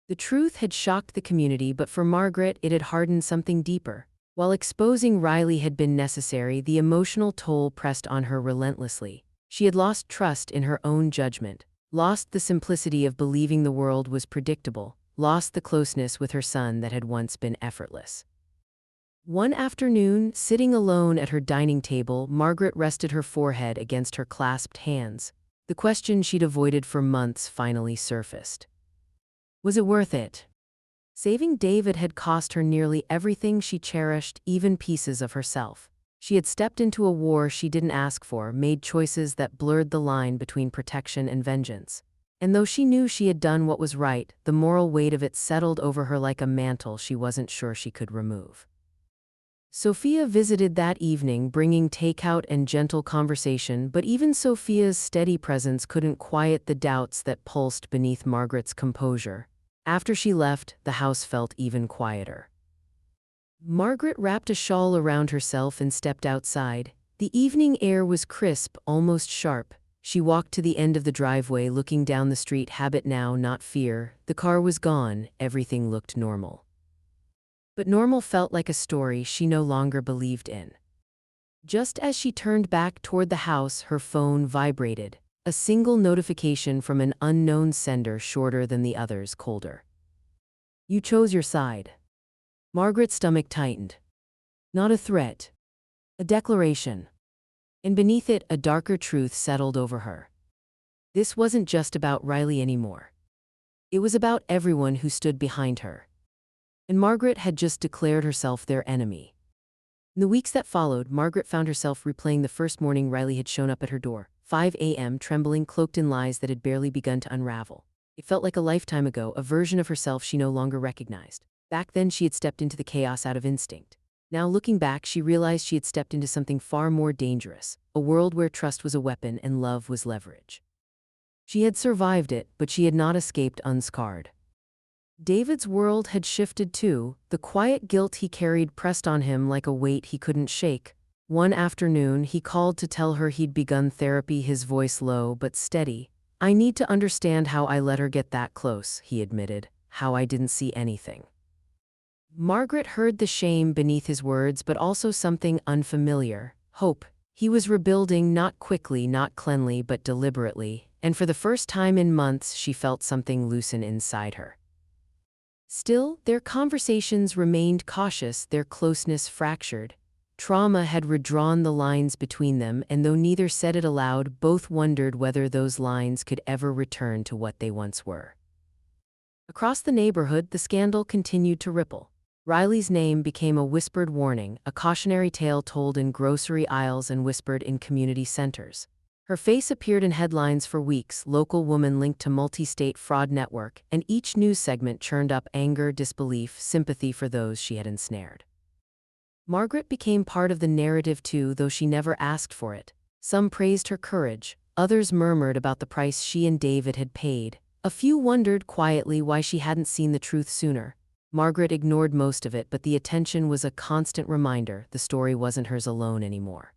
The truth had shocked the community, but for Margaret it had hardened something deeper. While exposing Riley had been necessary, the emotional toll pressed on her relentlessly. She had lost trust in her own judgment, lost the simplicity of believing the world was predictable, lost the closeness with her son that had once been effortless. One afternoon, sitting alone at her dining table, Margaret rested her forehead against her clasped hands. The question she'd avoided for months finally surfaced. Was it worth it? Saving David had cost her nearly everything she cherished, even pieces of herself. She had stepped into a war she didn't ask for, made choices that blurred the line between protection and vengeance. And though she knew she had done what was right, the moral weight of it settled over her like a mantle she wasn't sure she could remove. Sophia visited that evening, bringing takeout and gentle conversation, but even Sophia's steady presence couldn't quiet the doubts that pulsed beneath Margaret's composure. After she left, the house felt even quieter. Margaret wrapped a shawl around herself and stepped outside. The evening air was crisp, almost sharp. She walked to the end of the driveway, looking down the street, habit now, not fear. The car was gone, everything looked normal. But normal felt like a story she no longer believed in. Just as she turned back toward the house, her phone vibrated. A single notification from an unknown sender, shorter than the others, colder. "You chose your side." Margaret's stomach tightened. Not a threat. A declaration. And beneath it, a darker truth settled over her. This wasn't just about Riley anymore. It was about everyone who stood behind her. And Margaret had just declared herself their enemy. In the weeks that followed, Margaret found herself replaying the first morning Riley had shown up at her door, 5 a.m., trembling, cloaked in lies that had barely begun to unravel. It felt like a lifetime ago, a version of herself she no longer recognized. Back then she had stepped into the chaos out of instinct. Now looking back, she realized she had stepped into something far more dangerous, a world where trust was a weapon and love was leverage. She had survived it, but she had not escaped unscarred. David's world had shifted too. The quiet guilt he carried pressed on him like a weight he couldn't shake. One afternoon, he called to tell her he'd begun therapy, his voice low but steady. "I need to understand how I let her get that close," he admitted, "how I didn't see anything." Margaret heard the shame beneath his words, but also something unfamiliar, hope. He was rebuilding, not quickly, not cleanly, but deliberately, and for the first time in months she felt something loosen inside her. Still, their conversations remained cautious, their closeness fractured. Trauma had redrawn the lines between them, and though neither said it aloud, both wondered whether those lines could ever return to what they once were. Across the neighborhood, the scandal continued to ripple. Riley's name became a whispered warning, a cautionary tale told in grocery aisles and whispered in community centers. Her face appeared in headlines for weeks, local woman linked to multi-state fraud network, and each news segment churned up anger, disbelief, sympathy for those she had ensnared. Margaret became part of the narrative too, though she never asked for it. Some praised her courage, others murmured about the price she and David had paid. A few wondered quietly why she hadn't seen the truth sooner. Margaret ignored most of it, but the attention was a constant reminder the story wasn't hers alone anymore.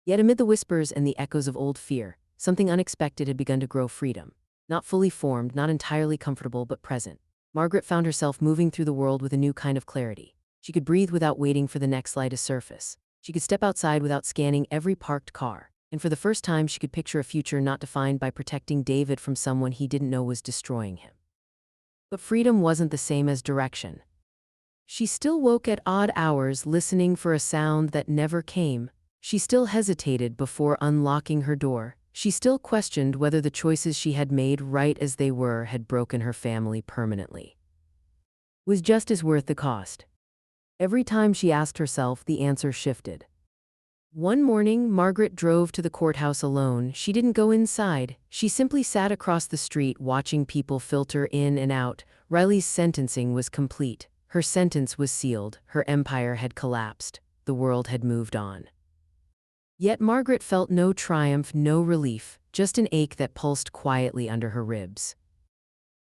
Yet amid the whispers and the echoes of old fear, something unexpected had begun to grow: freedom. Not fully formed, not entirely comfortable, but present. Margaret found herself moving through the world with a new kind of clarity. She could breathe without waiting for the next light to surface. She could step outside without scanning every parked car. And for the first time she could picture a future not defined by protecting David from someone he didn't know was destroying him. But freedom wasn't the same as direction. She still woke at odd hours, listening for a sound that never came. She still hesitated before unlocking her door. She still questioned whether the choices she had made, right as they were, had broken her family permanently. Was justice worth the cost? Every time she asked herself, the answer shifted. One morning, Margaret drove to the courthouse alone. She didn't go inside. She simply sat across the street, watching people filter in and out. Riley's sentencing was complete. Her sentence was sealed. Her empire had collapsed. The world had moved on. Yet Margaret felt no triumph, no relief, just an ache that pulsed quietly under her ribs.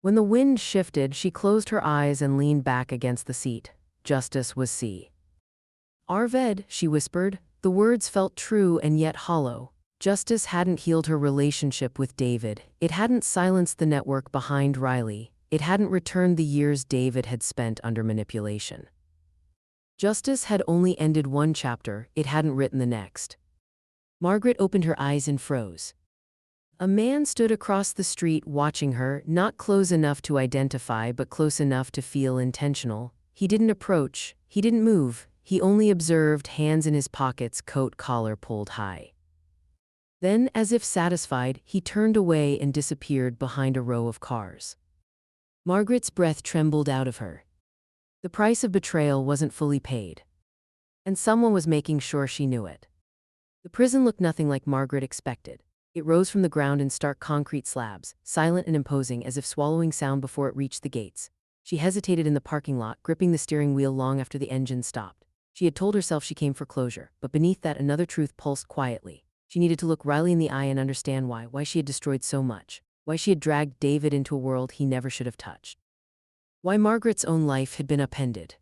When the wind shifted, she closed her eyes and leaned back against the seat. Justice was C. Arved, she whispered. The words felt true and yet hollow. Justice hadn't healed her relationship with David. It hadn't silenced the network behind Riley. It hadn't returned the years David had spent under manipulation. Justice had only ended one chapter. It hadn't written the next. Margaret opened her eyes and froze. A man stood across the street watching her, not close enough to identify but close enough to feel intentional. He didn't approach, he didn't move, he only observed, hands in his pockets, coat collar pulled high. Then, as if satisfied, he turned away and disappeared behind a row of cars. Margaret's breath trembled out of her. The price of betrayal wasn't fully paid. And someone was making sure she knew it. The prison looked nothing like Margaret expected. It rose from the ground in stark concrete slabs, silent and imposing, as if swallowing sound before it reached the gates. She hesitated in the parking lot, gripping the steering wheel long after the engine stopped. She had told herself she came for closure, but beneath that another truth pulsed quietly. She needed to look Riley in the eye and understand why she had destroyed so much, why she had dragged David into a world he never should have touched. Why Margaret's own life had been upended.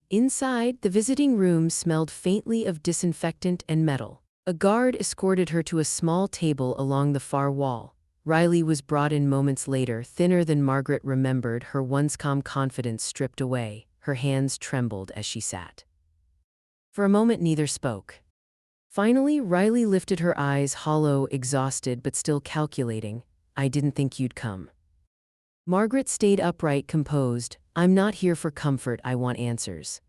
Inside, the visiting room smelled faintly of disinfectant and metal. A guard escorted her to a small table along the far wall. Riley was brought in moments later, thinner than Margaret remembered, her once calm confidence stripped away. Her hands trembled as she sat. For a moment neither spoke. Finally, Riley lifted her eyes, hollow, exhausted, but still calculating. "I didn't think you'd come." Margaret stayed upright, composed. "I'm not here for comfort, I want answers."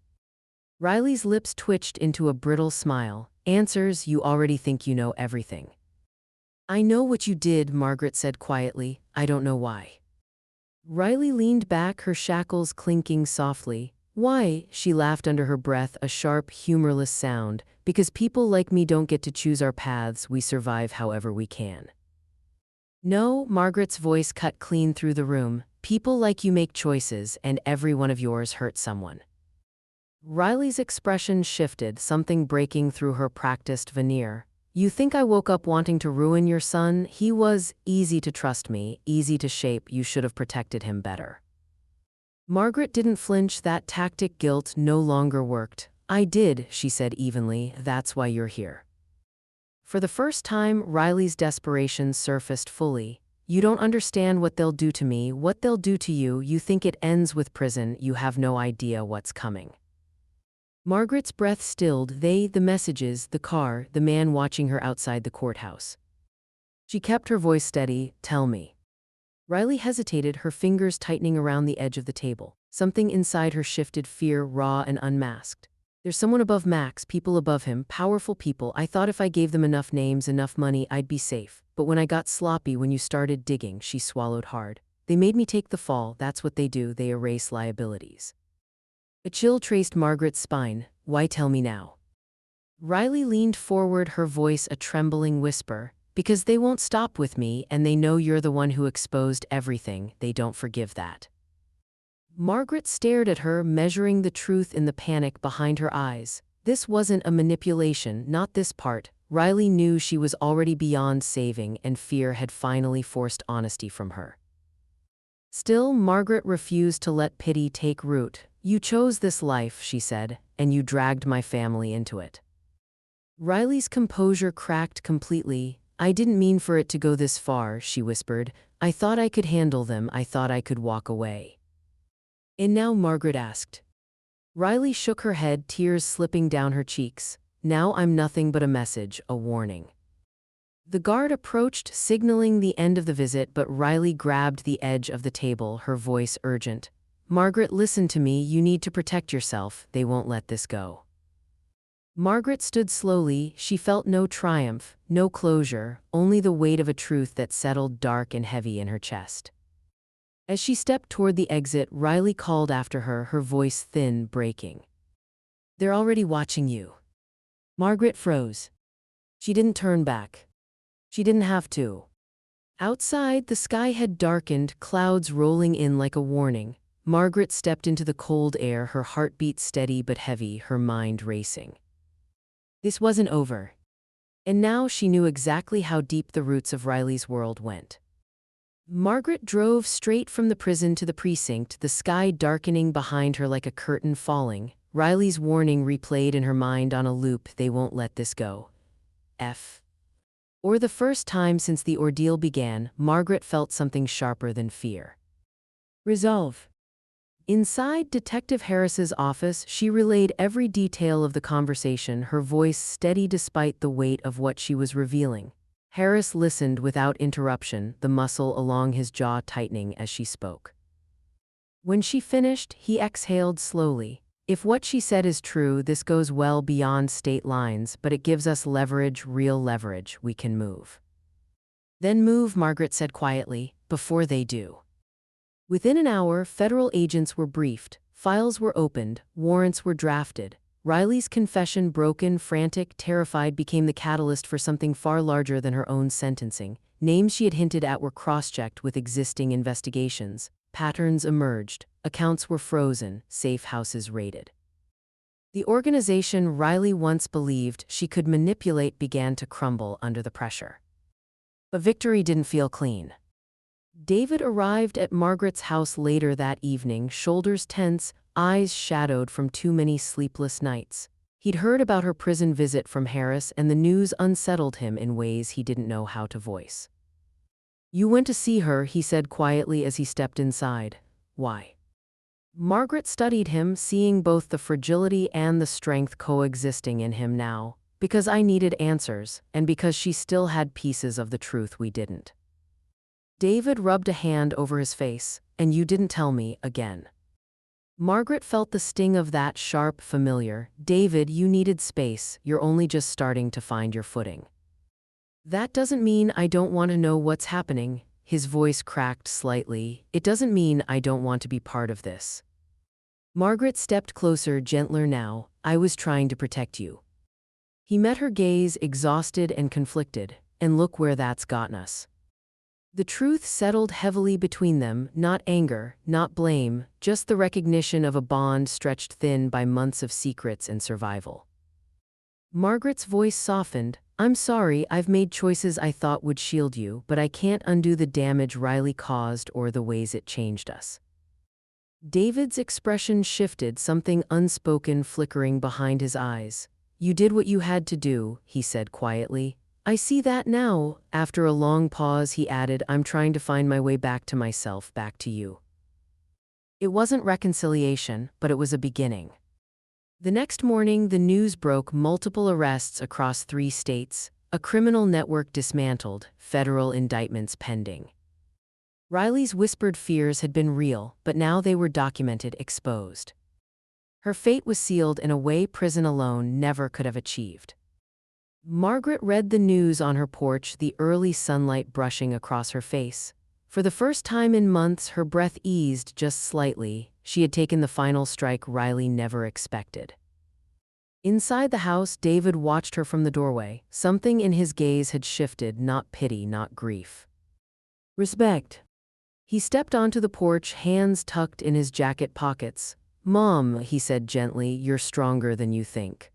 Riley's lips twitched into a brittle smile. "Answers? You already think you know everything." "I know what you did," Margaret said quietly. "I don't know why." Riley leaned back, her shackles clinking softly. "Why?" She laughed under her breath, a sharp, humorless sound. "Because people like me don't get to choose our paths, we survive however we can." "No," Margaret's voice cut clean through the room. "People like you make choices, and every one of yours hurts someone." Riley's expression shifted, something breaking through her practiced veneer. "You think I woke up wanting to ruin your son? He was easy to trust me, easy to shape. You should have protected him better." Margaret didn't flinch. That tactic, guilt, no longer worked. "I did," she said evenly. "That's why you're here." For the first time, Riley's desperation surfaced fully. "You don't understand what they'll do to me, what they'll do to you. You think it ends with prison. You have no idea what's coming." Margaret's breath stilled, the messages, the car, the man watching her outside the courthouse. She kept her voice steady. Tell me. Riley hesitated, her fingers tightening around the edge of the table. Something inside her shifted, fear, raw and unmasked. There's someone above Max, people above him, powerful people. I thought if I gave them enough names, enough money, I'd be safe. But when I got sloppy, when you started digging, she swallowed hard. They made me take the fall, that's what they do, they erase liabilities. A chill traced Margaret's spine. Why tell me now? Riley leaned forward, her voice a trembling whisper. Because they won't stop with me, and they know you're the one who exposed everything, they don't forgive that. Margaret stared at her, measuring the truth in the panic behind her eyes. This wasn't a manipulation, not this part. Riley knew she was already beyond saving, and fear had finally forced honesty from her. Still, Margaret refused to let pity take root. You chose this life, she said, and you dragged my family into it. Riley's composure cracked completely. I didn't mean for it to go this far, she whispered. I thought I could handle them, I thought I could walk away. And now? Margaret asked. Riley shook her head, tears slipping down her cheeks. Now I'm nothing but a message, a warning. The guard approached, signaling the end of the visit, but Riley grabbed the edge of the table, her voice urgent. Margaret, listen to me, you need to protect yourself, they won't let this go. Margaret stood slowly, she felt no triumph, no closure, only the weight of a truth that settled dark and heavy in her chest. As she stepped toward the exit, Riley called after her, her voice thin, breaking. They're already watching you. Margaret froze. She didn't turn back. She didn't have to. Outside, the sky had darkened, clouds rolling in like a warning. Margaret stepped into the cold air, her heartbeat steady but heavy, her mind racing. This wasn't over. And now she knew exactly how deep the roots of Riley's world went. Margaret drove straight from the prison to the precinct, the sky darkening behind her like a curtain falling. Riley's warning replayed in her mind on a loop. They won't let this go. For the first time since the ordeal began, Margaret felt something sharper than fear. Resolve. Inside Detective Harris's office, she relayed every detail of the conversation, her voice steady despite the weight of what she was revealing. Harris listened without interruption, the muscle along his jaw tightening as she spoke. When she finished, he exhaled slowly. If what she said is true, this goes well beyond state lines, but it gives us leverage, real leverage. We can move. Then move, Margaret said quietly, before they do. Within an hour, federal agents were briefed, files were opened, warrants were drafted. Riley's confession, broken, frantic, terrified, became the catalyst for something far larger than her own sentencing. Names she had hinted at were cross-checked with existing investigations. Patterns emerged, accounts were frozen, safe houses raided. The organization Riley once believed she could manipulate began to crumble under the pressure. But victory didn't feel clean. David arrived at Margaret's house later that evening, shoulders tense, eyes shadowed from too many sleepless nights. He'd heard about her prison visit from Harris, and the news unsettled him in ways he didn't know how to voice. You went to see her, he said quietly as he stepped inside. Why? Margaret studied him, seeing both the fragility and the strength coexisting in him now. Because I needed answers, and because she still had pieces of the truth we didn't. David rubbed a hand over his face. And you didn't tell me, again. Margaret felt the sting of that sharp, familiar. David, you needed space, you're only just starting to find your footing. That doesn't mean I don't want to know what's happening. His voice cracked slightly. It doesn't mean I don't want to be part of this. Margaret stepped closer, gentler now. I was trying to protect you. He met her gaze, exhausted and conflicted. And look where that's gotten us. The truth settled heavily between them, not anger, not blame, just the recognition of a bond stretched thin by months of secrets and survival. Margaret's voice softened. I'm sorry, I've made choices I thought would shield you, but I can't undo the damage Riley caused or the ways it changed us. David's expression shifted, something unspoken flickering behind his eyes. You did what you had to do, he said quietly. I see that now. After a long pause, he added, I'm trying to find my way back to myself, back to you. It wasn't reconciliation, but it was a beginning. The next morning, the news broke: multiple arrests across 3 states, a criminal network dismantled, federal indictments pending. Riley's whispered fears had been real, but now they were documented, exposed. Her fate was sealed in a way prison alone never could have achieved. Margaret read the news on her porch, the early sunlight brushing across her face. For the first time in months, her breath eased just slightly. She had taken the final strike Riley never expected. Inside the house, David watched her from the doorway. Something in his gaze had shifted, not pity, not grief. Respect. He stepped onto the porch, hands tucked in his jacket pockets. "Mom," he said gently, "you're stronger than you think."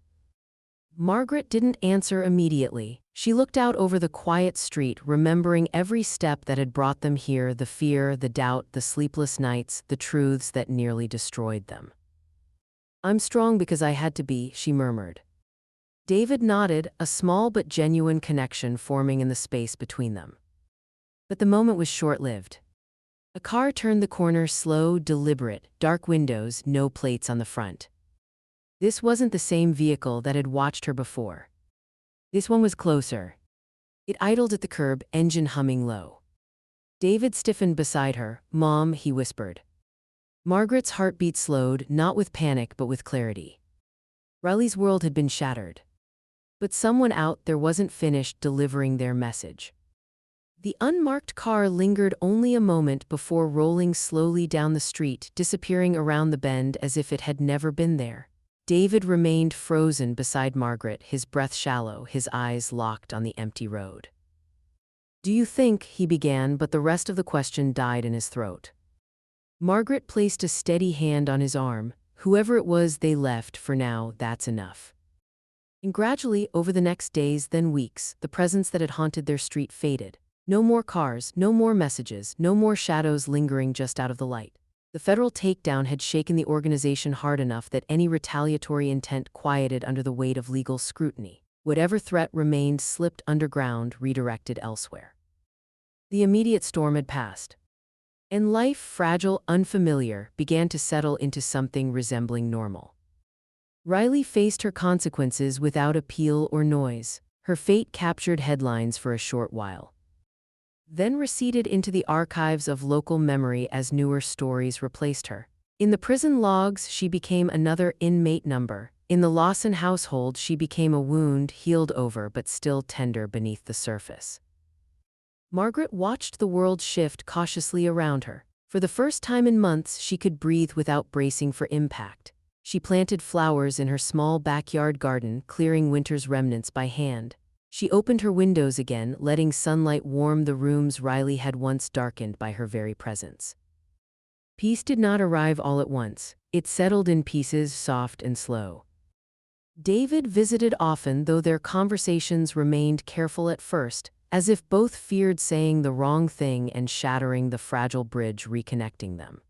Margaret didn't answer immediately. She looked out over the quiet street, remembering every step that had brought them here, the fear, the doubt, the sleepless nights, the truths that nearly destroyed them. "I'm strong because I had to be," she murmured. David nodded, a small but genuine connection forming in the space between them. But the moment was short-lived. A car turned the corner, slow, deliberate, dark windows, no plates on the front. This wasn't the same vehicle that had watched her before. This one was closer. It idled at the curb, engine humming low. David stiffened beside her. "Mom," he whispered. Margaret's heartbeat slowed, not with panic but with clarity. Riley's world had been shattered. But someone out there wasn't finished delivering their message. The unmarked car lingered only a moment before rolling slowly down the street, disappearing around the bend as if it had never been there. David remained frozen beside Margaret, his breath shallow, his eyes locked on the empty road. "Do you think," he began, but the rest of the question died in his throat. Margaret placed a steady hand on his arm. "Whoever it was, they left. For now, that's enough." And gradually, over the next days, then weeks, the presence that had haunted their street faded. No more cars, no more messages, no more shadows lingering just out of the light. The federal takedown had shaken the organization hard enough that any retaliatory intent quieted under the weight of legal scrutiny. Whatever threat remained slipped underground, redirected elsewhere. The immediate storm had passed. And life, fragile, unfamiliar, began to settle into something resembling normal. Riley faced her consequences without appeal or noise. Her fate captured headlines for a short while, then receded into the archives of local memory as newer stories replaced her. In the prison logs, she became another inmate number. In the Lawson household, she became a wound healed over but still tender beneath the surface. Margaret watched the world shift cautiously around her. For the first time in months, she could breathe without bracing for impact. She planted flowers in her small backyard garden, clearing winter's remnants by hand. She opened her windows again, letting sunlight warm the rooms Riley had once darkened by her very presence. Peace did not arrive all at once. It settled in pieces, soft and slow. David visited often, though their conversations remained careful at first, as if both feared saying the wrong thing and shattering the fragile bridge reconnecting them.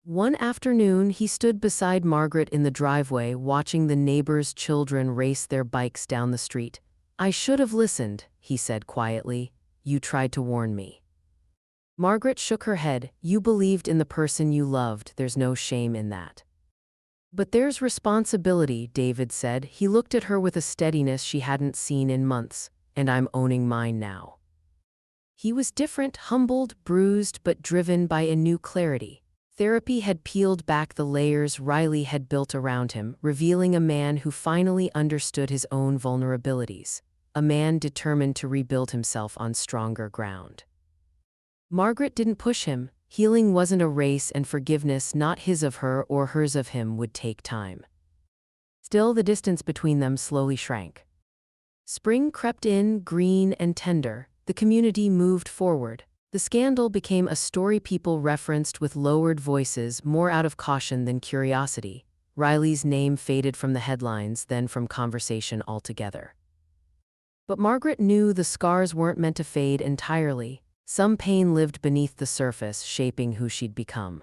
One afternoon, he stood beside Margaret in the driveway, watching the neighbors' children race their bikes down the street. "I should have listened," he said quietly. "You tried to warn me." Margaret shook her head. "You believed in the person you loved. There's no shame in that." "But there's responsibility," David said. He looked at her with a steadiness she hadn't seen in months. "And I'm owning mine now." He was different, humbled, bruised, but driven by a new clarity. Therapy had peeled back the layers Riley had built around him, revealing a man who finally understood his own vulnerabilities. A man determined to rebuild himself on stronger ground. Margaret didn't push him. Healing wasn't a race, and forgiveness, not his of her or hers of him, would take time. Still, the distance between them slowly shrank. Spring crept in, green and tender. The community moved forward. The scandal became a story people referenced with lowered voices, more out of caution than curiosity. Riley's name faded from the headlines, then from conversation altogether. But Margaret knew the scars weren't meant to fade entirely. Some pain lived beneath the surface, shaping who she'd become.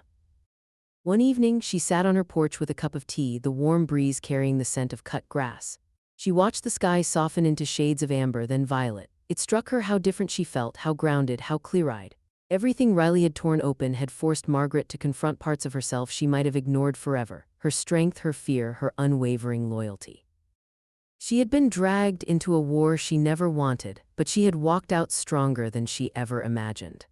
One evening, she sat on her porch with a cup of tea, the warm breeze carrying the scent of cut grass. She watched the sky soften into shades of amber, then violet. It struck her how different she felt, how grounded, how clear-eyed. Everything Riley had torn open had forced Margaret to confront parts of herself she might have ignored forever. her strength, her fear, her unwavering loyalty. She had been dragged into a war she never wanted, but she had walked out stronger than she ever imagined.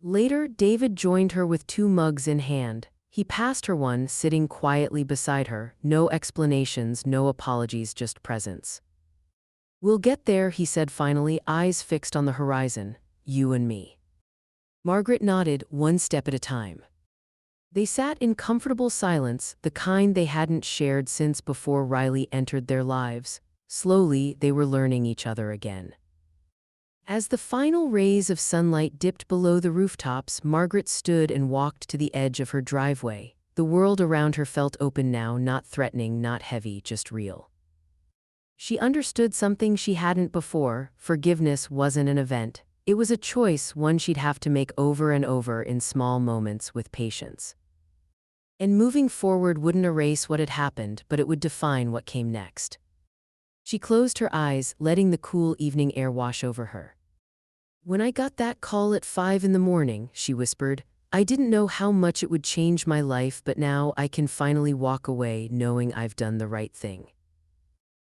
Later, David joined her with 2 mugs in hand. He passed her one, sitting quietly beside her, no explanations, no apologies, just presence. "We'll get there," he said finally, eyes fixed on the horizon. "You and me." Margaret nodded, one step at a time. They sat in comfortable silence, the kind they hadn't shared since before Riley entered their lives. Slowly, they were learning each other again. As the final rays of sunlight dipped below the rooftops, Margaret stood and walked to the edge of her driveway. The world around her felt open now, not threatening, not heavy, just real. She understood something she hadn't before. Forgiveness wasn't an event. It was a choice, one she'd have to make over and over in small moments with patience. And moving forward wouldn't erase what had happened, but it would define what came next. She closed her eyes, letting the cool evening air wash over her. "When I got that call at 5 in the morning, she whispered, "I didn't know how much it would change my life, but now I can finally walk away knowing I've done the right thing."